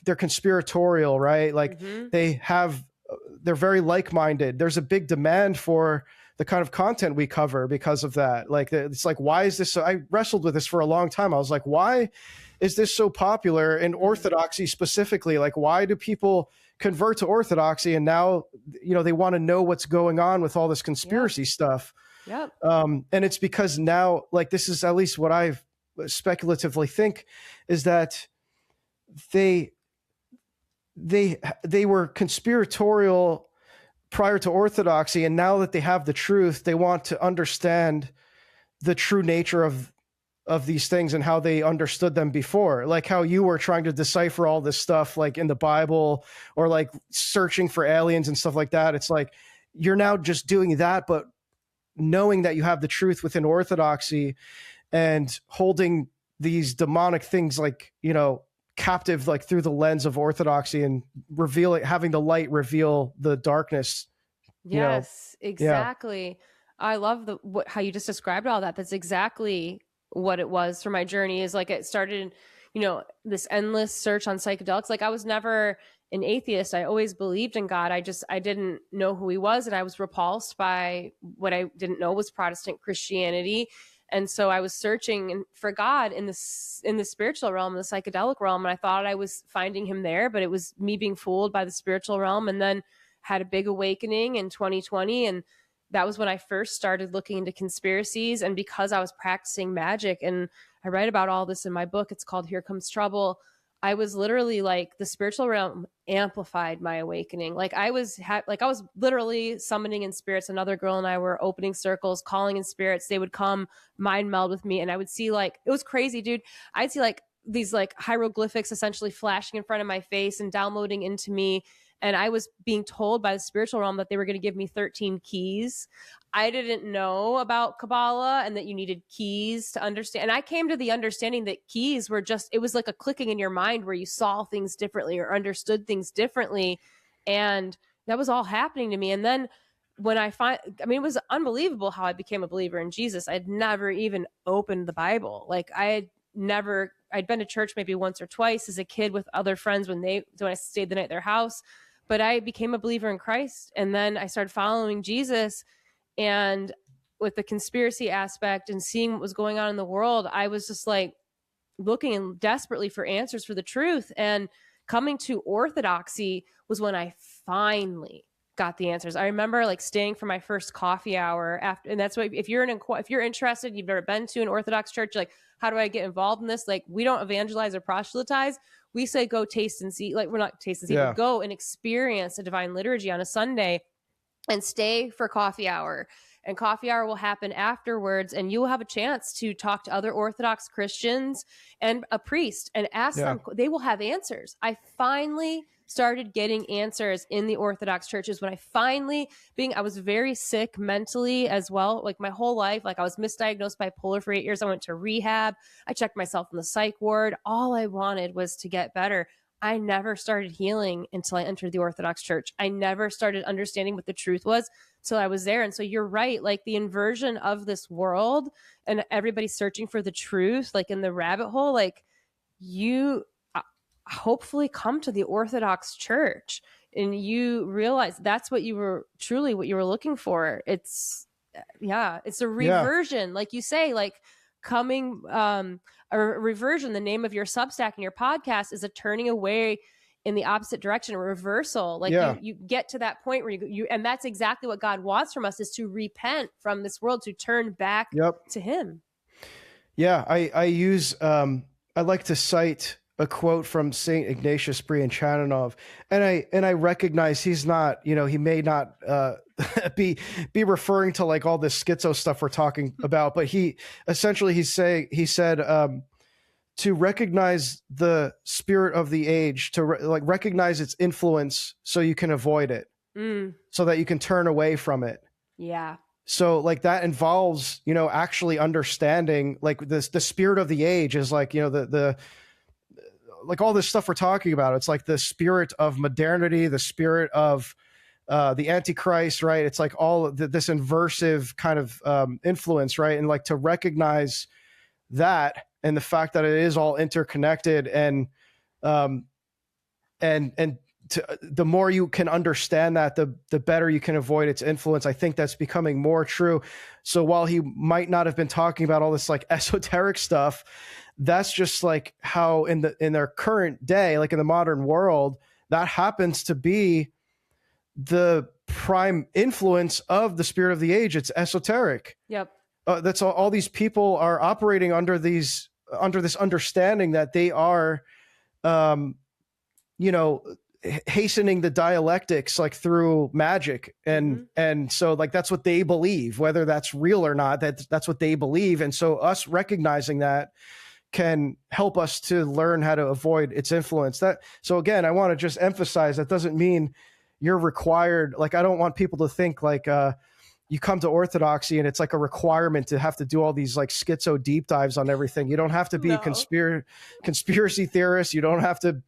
conspiratorial, right? Like they're very like-minded. There's a big demand for the kind of content we cover because of that. Like, it's like, why is this so? I wrestled with this for a long time. I was like, why is this so popular in Orthodoxy specifically? Like, why do people convert to Orthodoxy, and now, they want to know what's going on with all this conspiracy stuff? And it's because now, like, this is at least what I speculatively think, is that they were conspiratorial prior to Orthodoxy, and now that they have the truth, they want to understand the true nature of these things and how they understood them before. Like how you were trying to decipher all this stuff, like in the Bible, or like searching for aliens and stuff like that. It's like, you're now just doing that, but knowing that you have the truth within Orthodoxy, and holding these demonic things, like, captive, like through the lens of Orthodoxy, and having the light reveal the darkness. Yes, exactly. I love how you just described all that. That's exactly what it was for my journey. Is like, it started, this endless search on psychedelics. Like, I was never an atheist. I always believed in God. I didn't know who he was, and I was repulsed by what I didn't know was Protestant Christianity. And so I was searching for God in the spiritual realm, the psychedelic realm. And I thought I was finding him there, but it was me being fooled by the spiritual realm. And then had a big awakening in 2020. And that was when I first started looking into conspiracies. And because I was practicing magic, and I write about all this in my book, it's called Here Comes Trouble, I was literally like, the spiritual realm amplified my awakening. Like I was literally summoning in spirits. Another girl and I were opening circles, calling in spirits. They would come mind meld with me, and I would see, like, it was crazy, dude. I'd see like these like hieroglyphics essentially flashing in front of my face and downloading into me. And I was being told by the spiritual realm that they were going to give me 13 keys. I didn't know about Kabbalah, and that you needed keys to understand. And I came to the understanding that keys were it was like a clicking in your mind where you saw things differently or understood things differently. And that was all happening to me. And then when it was unbelievable how I became a believer in Jesus. I'd never even opened the Bible. Like I'd been to church maybe once or twice as a kid with other friends when I stayed the night at their house. But I became a believer in Christ, and then I started following Jesus. And with the conspiracy aspect and seeing what was going on in the world, I was just like looking desperately for answers for the truth. And coming to Orthodoxy was when I finally got the answers. I remember like staying for my first coffee hour after, and that's what, if you're interested, you've never been to an Orthodox church, like, how do I get involved in this? Like, we don't evangelize or proselytize. We say, go taste and see, like, we're not taste and see, but go and experience a divine liturgy on a Sunday and stay for coffee hour. And coffee hour will happen afterwards, and you will have a chance to talk to other Orthodox Christians and a priest and ask them. They will have answers. I finally started getting answers in the Orthodox churches when I was very sick mentally as well. Like my whole life, like I was misdiagnosed bipolar for 8 years. I went to rehab. I checked myself in the psych ward. All I wanted was to get better. I never started healing until I entered the Orthodox church. I never started understanding what the truth was till I was there. And so you're right, like the inversion of this world and everybody searching for the truth, like in the rabbit hole, like you hopefully come to the Orthodox church and you realize that's what you were looking for. It's a reversion, like you say, like coming, a reversion, the name of your Substack and your podcast is a turning away in the opposite direction, a reversal. Like you get to that point where you, and that's exactly what God wants from us, is to repent from this world, to turn back to him. Yeah. I like to cite a quote from St. Ignatius Brianchanov, and I recognize he's not, he may not be referring to like all this schizo stuff we're talking about, but he said to recognize the spirit of the age, to recognize its influence so you can avoid it, so that you can turn away from it. Yeah. So like that involves, actually understanding like the spirit of the age is like, the like all this stuff we're talking about. It's like the spirit of modernity, the spirit of the Antichrist, right? It's like all this inversive kind of influence, right? And like to recognize that and the fact that it is all interconnected, and the more you can understand that, the better you can avoid its influence. I think that's becoming more true. So while he might not have been talking about all this like esoteric stuff, that's just like how in their current day, like in the modern world, that happens to be the prime influence of the spirit of the age. It's esoteric. Yep. That's all these people are operating under this understanding that they are, hastening the dialectics like through magic. And so like, that's what they believe, whether that's real or not, that's what they believe. And so us recognizing that can help us to learn how to avoid its influence. So again, I want to just emphasize that doesn't mean you're required. Like, I don't want people to think like, you come to Orthodoxy and it's like a requirement to have to do all these like schizo deep dives on everything. You don't have to be a conspiracy theorist. You don't have to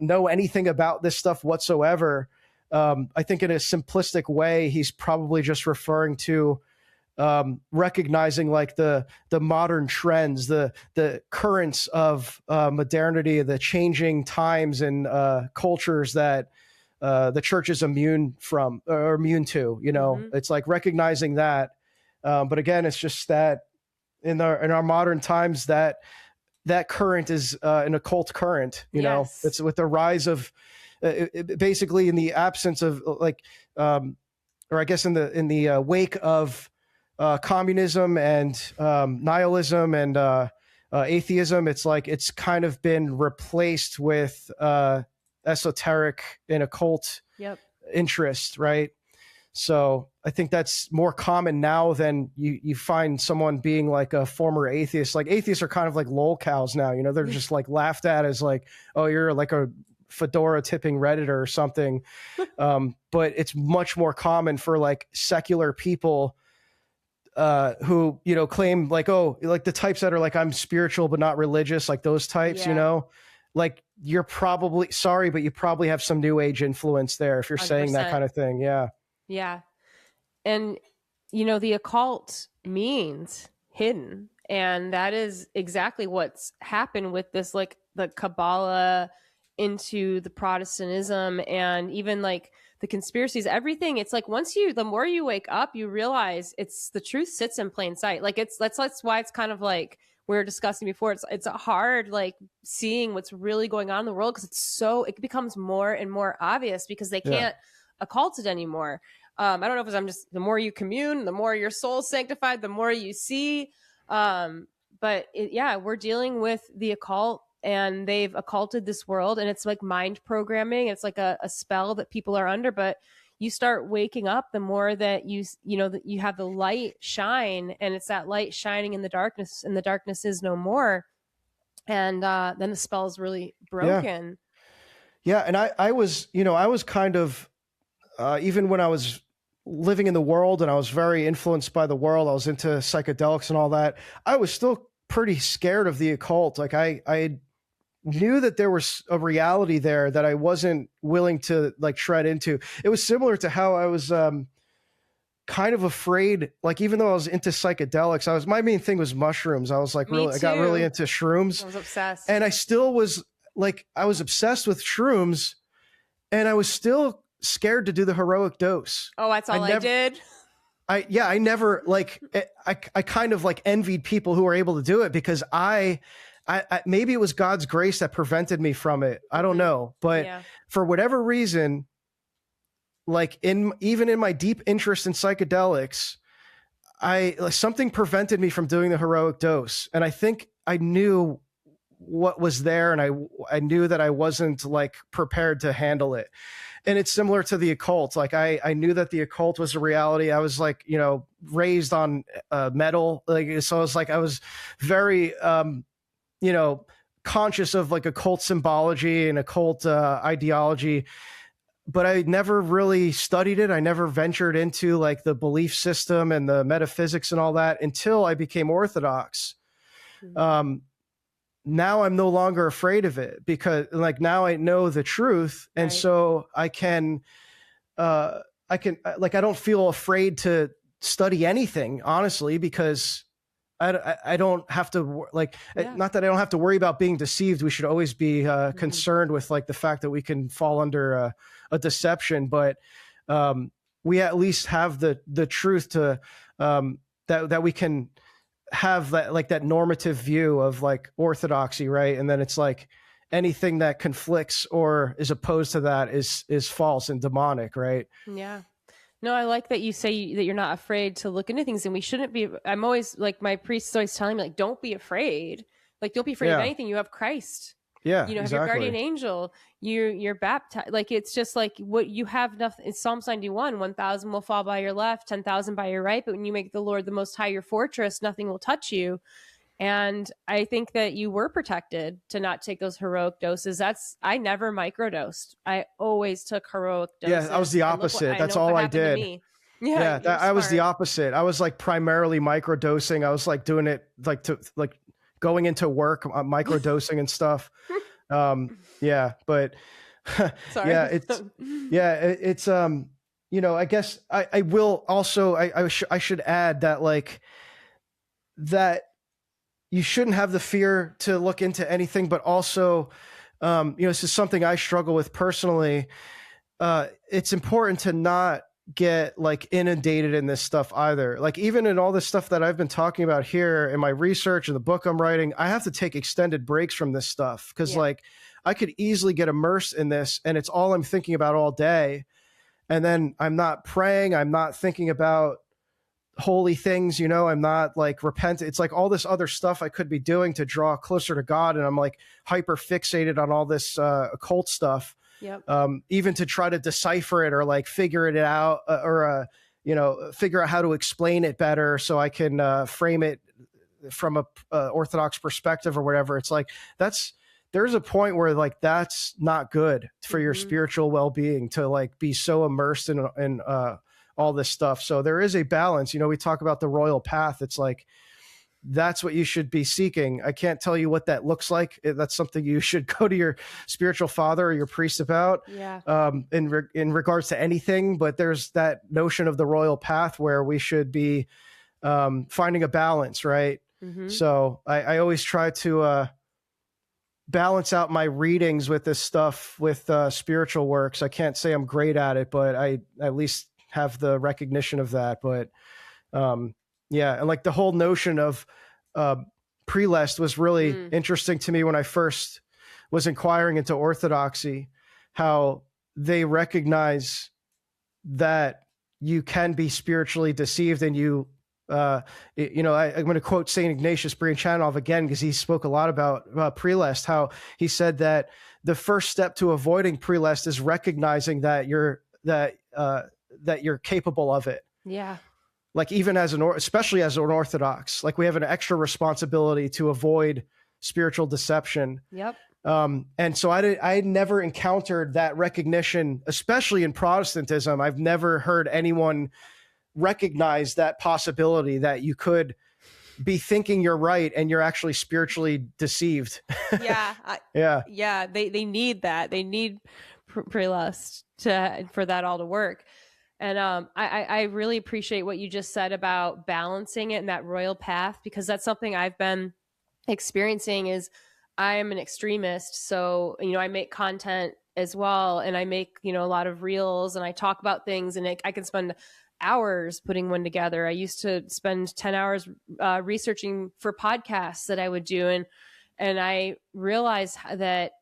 know anything about this stuff whatsoever. I think in a simplistic way, he's probably just referring to recognizing like the modern trends, the currents of modernity, the changing times and cultures that the church is immune to. It's like recognizing that. But again, it's just that in our modern times, that current is an occult current. It's with the rise of basically in the absence of like, or I guess in the wake of communism and nihilism and atheism. It's like it's kind of been replaced with esoteric and occult interest, right? So I think that's more common now than you find someone being like a former atheist. Like atheists are kind of like lolcows now, they're just like laughed at as like, oh, you're like a fedora tipping Redditor or something. But it's much more common for like secular people who, claim like, oh, like the types that are like, I'm spiritual, but not religious, like those types, like you're probably sorry, but you probably have some new age influence there if you're 100%. Saying that kind of thing. Yeah. Yeah. And, the occult means hidden. And that is exactly what's happened with this, like the Kabbalah into the Protestantism and even like the conspiracies, everything. It's like the more you wake up, you realize the truth sits in plain sight. Like that's why it's kind of like we were discussing before. It's hard like seeing what's really going on in the world because it becomes more and more obvious because they can't occult it anymore. I don't know if I'm just the more you commune, the more your soul's sanctified, the more you see. But we're dealing with the occult. And they've occulted this world, and it's like mind programming. It's like a spell that people are under. But you start waking up, the more that you have the light shine, and it's that light shining in the darkness, and the darkness is no more. And then the spell is really broken. Yeah, and I was kind of even when I was living in the world, and I was very influenced by the world. I was into psychedelics and all that. I was still pretty scared of the occult. Like I knew that there was a reality there that I wasn't willing to like tread into. It was similar to how I was kind of afraid, like even though I was into psychedelics, my main thing was mushrooms. I was like, I got really into shrooms. I was obsessed. And I still was like, I was obsessed with shrooms, and I was still scared to do the heroic dose. Oh, that's all I did. I never like, I kind of like envied people who were able to do it because I maybe it was God's grace that prevented me from it. I don't know. But for whatever reason, like even in my deep interest in psychedelics, something prevented me from doing the heroic dose. And I think I knew what was there, and I knew that I wasn't like prepared to handle it. And it's similar to the occult. Like I knew that the occult was a reality. I was like, raised on metal. Like, so I was very, conscious of like occult symbology and occult ideology, but I never really studied it. I never ventured into like the belief system and the metaphysics and all that until I became Orthodox. Mm-hmm. Now I'm no longer afraid of it because like now I know the truth. And so I don't feel afraid to study anything, honestly, because I don't have to not that I don't have to worry about being deceived. We should always be concerned with like the fact that we can fall under a deception, but we at least have the truth to that we can have that like that normative view of like orthodoxy, right? And then it's like anything that conflicts or is opposed to that is false and demonic, right? Yeah. No, I like that you say that you're not afraid to look into things, and we shouldn't be. I'm always like, my priest is always telling me, like, don't be afraid. Like, don't be afraid of anything. You have Christ. Yeah, have your guardian angel. You're baptized. Like, it's just like what you have. Nothing. It's Psalms 91. 1,000 will fall by your left, 10,000 by your right. But when you make the Lord the Most High your fortress, nothing will touch you. And I think that you were protected to not take those heroic doses. I never microdosed. I always took heroic doses. Yeah, I was the opposite. That's all I did. I was the opposite. I was like primarily microdosing. I was like doing it like to like going into work, microdosing and stuff. But sorry. It's I guess I will also I should add that like that you shouldn't have the fear to look into anything, but also, this is something I struggle with personally. It's important to not get like inundated in this stuff either. Like even in all this stuff that I've been talking about here in my research and the book I'm writing, I have to take extended breaks from this stuff because like I could easily get immersed in this and it's all I'm thinking about all day. And then I'm not praying. I'm not thinking about holy things, I'm not like repentant. It's like all this other stuff I could be doing to draw closer to God. And I'm like hyper fixated on all this occult stuff. Yep. Even to try to decipher it or like figure it out or figure out how to explain it better so I can frame it from a Orthodox perspective or whatever. It's like there's a point where like that's not good for your spiritual well-being to like be so immersed in all this stuff. So there is a balance. We talk about the royal path. It's like that's what you should be seeking. I can't tell you what that looks like. That's something you should go to your spiritual father or your priest about. In regards to anything. But there's that notion of the royal path where we should be finding a balance, right? So I always try to balance out my readings with this stuff with spiritual works. I can't say I'm great at it, but I at least have the recognition of that. But yeah, and like the whole notion of prelest was really interesting to me when I first was inquiring into Orthodoxy, how they recognize that you can be spiritually deceived, and you I'm going to quote St. Ignatius Brianchanov again, because he spoke a lot about prelest, how he said that the first step to avoiding prelest is recognizing that you're capable of it. Yeah. Like even especially as an Orthodox, like we have an extra responsibility to avoid spiritual deception. Yep. And so I never encountered that recognition, especially in Protestantism. I've never heard anyone recognize that possibility that you could be thinking you're right and you're actually spiritually deceived. Yeah. Yeah. They need that. They need prelust for that all to work. And I really appreciate what you just said about balancing it in that royal path, because that's something I've been experiencing. Is I am an extremist. So, I make content as well, and I make, a lot of reels, and I talk about things, and I can spend hours putting one together. I used to spend 10 hours researching for podcasts that I would do. And I realized that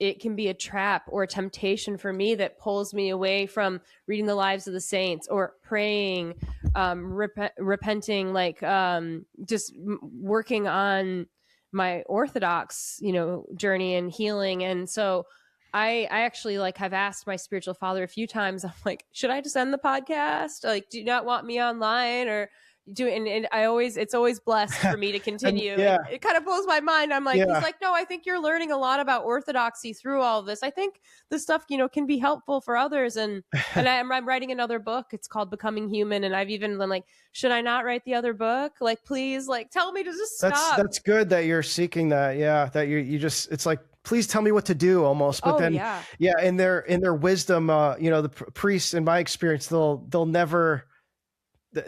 it can be a trap or a temptation for me that pulls me away from reading the lives of the saints or praying, repenting, like just working on my Orthodox, journey and healing. And so I actually have asked my spiritual father a few times. I'm like, should I just end the podcast? Like, do you not want me online, or do? And it's always blessed for me to continue. Yeah. It kind of blows my mind. I'm like, He's like, no, I think you're learning a lot about Orthodoxy through all of this. I think this stuff, can be helpful for others. And I'm writing another book. It's called Becoming Human. And I've even been like, should I not write the other book? Like, please, tell me to just stop. That's good that you're seeking that. Yeah. That you just, it's like, please tell me what to do almost. But in their wisdom, the priests, in my experience, they'll never,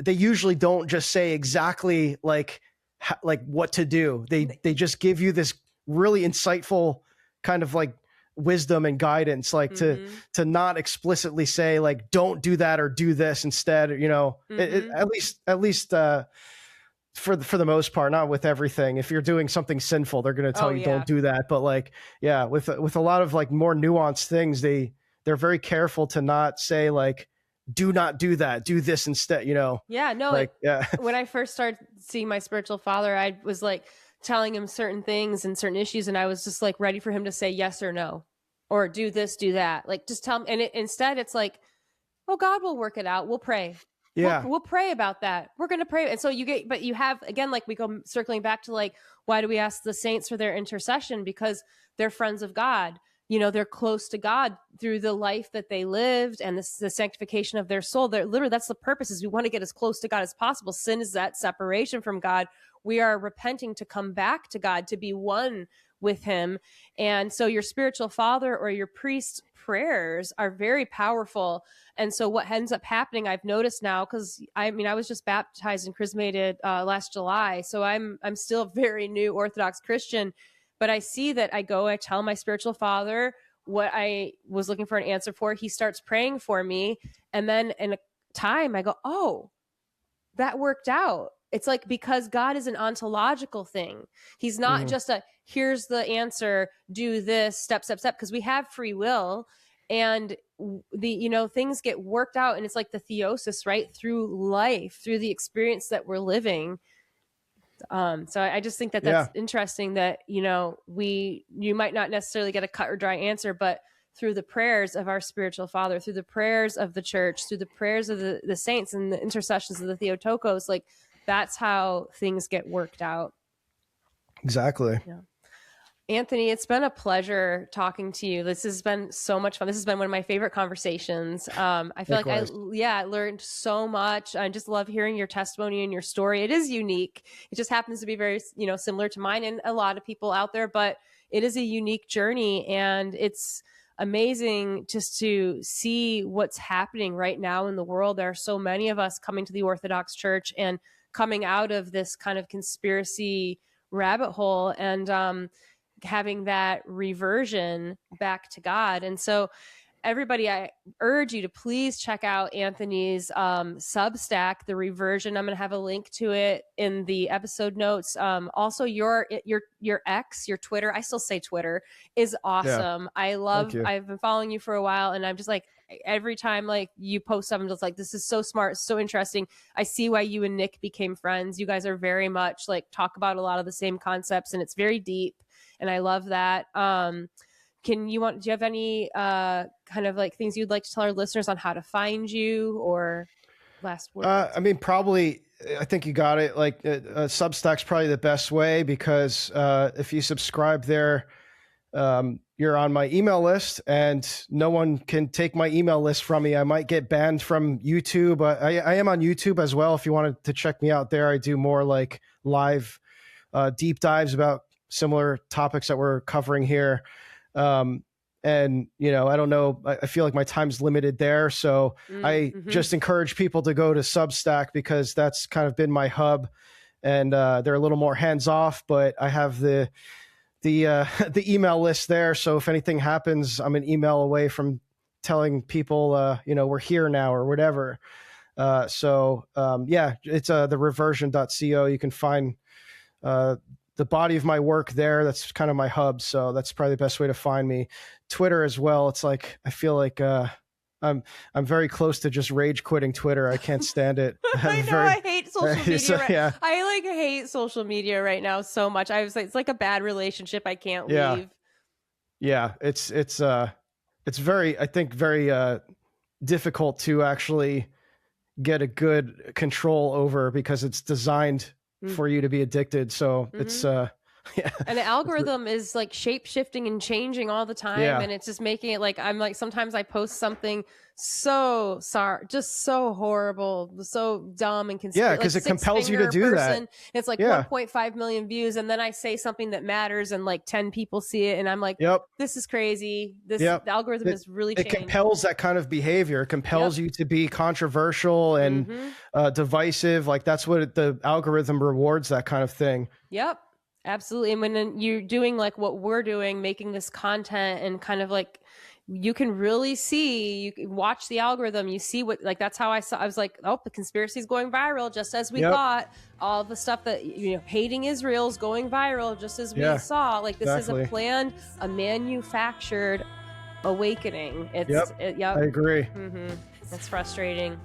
they usually don't just say exactly like what to do. They just give you this really insightful kind of like wisdom and guidance, like to not explicitly say like, don't do that or do this instead, at least for the most part, not with everything. If you're doing something sinful, they're going to tell you don't do that. But with a lot of like more nuanced things, they're very careful to not say like, do not do that, do this instead, Yeah, no. When I first started seeing my spiritual father, I was like telling him certain things and certain issues, and I was just like ready for him to say yes or no, or do this, do that. Like, just tell him. And instead it's like, oh, God will work it out. We'll pray. Yeah. We'll pray about that. We're going to pray. And so you have, again, like we go circling back to like, why do we ask the saints for their intercession? Because they're friends of God. They're close to God through the life that they lived and the sanctification of their soul. That's the purpose, is we want to get as close to God as possible. Sin is that separation from God. We are repenting to come back to God, to be one with him. And so your spiritual father or your priest's prayers are very powerful. And so what ends up happening, I've noticed now, because I was just baptized and chrismated last July. So I'm still a very new Orthodox Christian. But I see that I tell my spiritual father what I was looking for an answer for. He starts praying for me. And then in a time I go, oh, that worked out. It's like, because God is an ontological thing. He's not just here's the answer, do this, step, step, step, because we have free will. And things get worked out. And it's like the theosis, right? Through life, through the experience that we're living. So I just think that's interesting that, you might not necessarily get a cut or dry answer, but through the prayers of our spiritual father, through the prayers of the church, through the prayers of the saints and the intercessions of the Theotokos, like that's how things get worked out. Exactly. Yeah. Anthony, it's been a pleasure talking to you. This has been so much fun. This has been one of my favorite conversations. I feel Likewise. I learned so much. I just love hearing your testimony and your story. It is unique. It just happens to be very, similar to mine and a lot of people out there, but it is a unique journey, and it's amazing just to see what's happening right now in the world. There are so many of us coming to the Orthodox Church and coming out of this kind of conspiracy rabbit hole. And, having that reversion back to God. And so everybody, I urge you to please check out Anthony's Substack, The Reversion. I'm going to have a link to it in the episode notes. Also, your X, your Twitter, I still say Twitter, is awesome. Yeah. I've been following you for a while, and I'm just like, every time like you post something, I'm just like, this is so smart, so interesting. I see why you and Nick became friends. You guys are very much like talk about a lot of the same concepts, and it's very deep, and I love that. Do you have any kind of like things you'd like to tell our listeners on how to find you, or last word? I mean, probably, I think you got it. Like Substack's probably the best way, because if you subscribe there, you're on my email list, and no one can take my email list from me. I might get banned from YouTube. I am on YouTube as well. If you wanted to check me out there, I do more like live deep dives about similar topics that we're covering here. And, you know, I don't know, I feel like my time's limited there. So I just encourage people to go to Substack, because that's kind of been my hub, and they're a little more hands off, but I have the email list there. So if anything happens, I'm an email away from telling people, you know, we're here now or whatever. Yeah, it's thereversion.co. You can find, the body of my work there. That's kind of my hub. So that's probably the best way to find me. Twitter as well. It's like, I feel like, I'm very close to just rage quitting Twitter. I can't stand it. I know. I hate social media. I like hate social media right now so much. I was like, it's like a bad relationship. I can't leave. Yeah. It's very, I think, very difficult to actually get a good control over, because it's designed for you to be addicted. So it's and the algorithm is like shape shifting and changing all the time, and it's just making it like, I'm like, sometimes I post something so just so horrible, so dumb and because it compels you to do that. It's like 1.5 million views, and then I say something that matters, and like 10 people see it, and I'm like, this is crazy. The algorithm is really changed. It compels that kind of behavior. It compels you to be controversial and divisive. Like that's what the algorithm rewards, that kind of thing. Yep. Absolutely. And when you're doing like what we're doing, making this content, and kind of like, you can really see, you can watch the algorithm, you see what, like, that's how I was like, oh, the conspiracy is going viral, just as we thought. All the stuff that, you know, hating Israel is going viral, just as we saw. Like, this is a planned, a manufactured awakening. I agree. It's frustrating.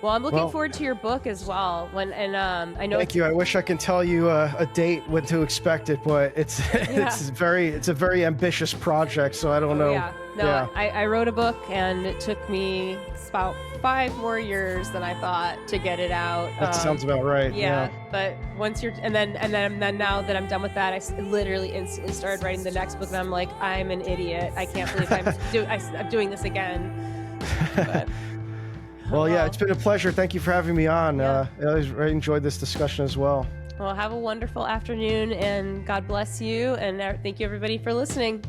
Well, I'm looking forward to your book as well. I know. Thank you. I wish I can tell you a date when to expect it, but it's a very ambitious project, so I don't know. I wrote a book, and it took me about 5 more years than I thought to get it out. That sounds about right. But once you're, and then now that I'm done with that, I literally instantly started writing the next book, and I'm like, I'm an idiot. I can't believe I'm doing this again. But, well, it's been a pleasure. Thank you for having me on. I enjoyed this discussion as well. Well, have a wonderful afternoon, and God bless you. And thank you, everybody, for listening.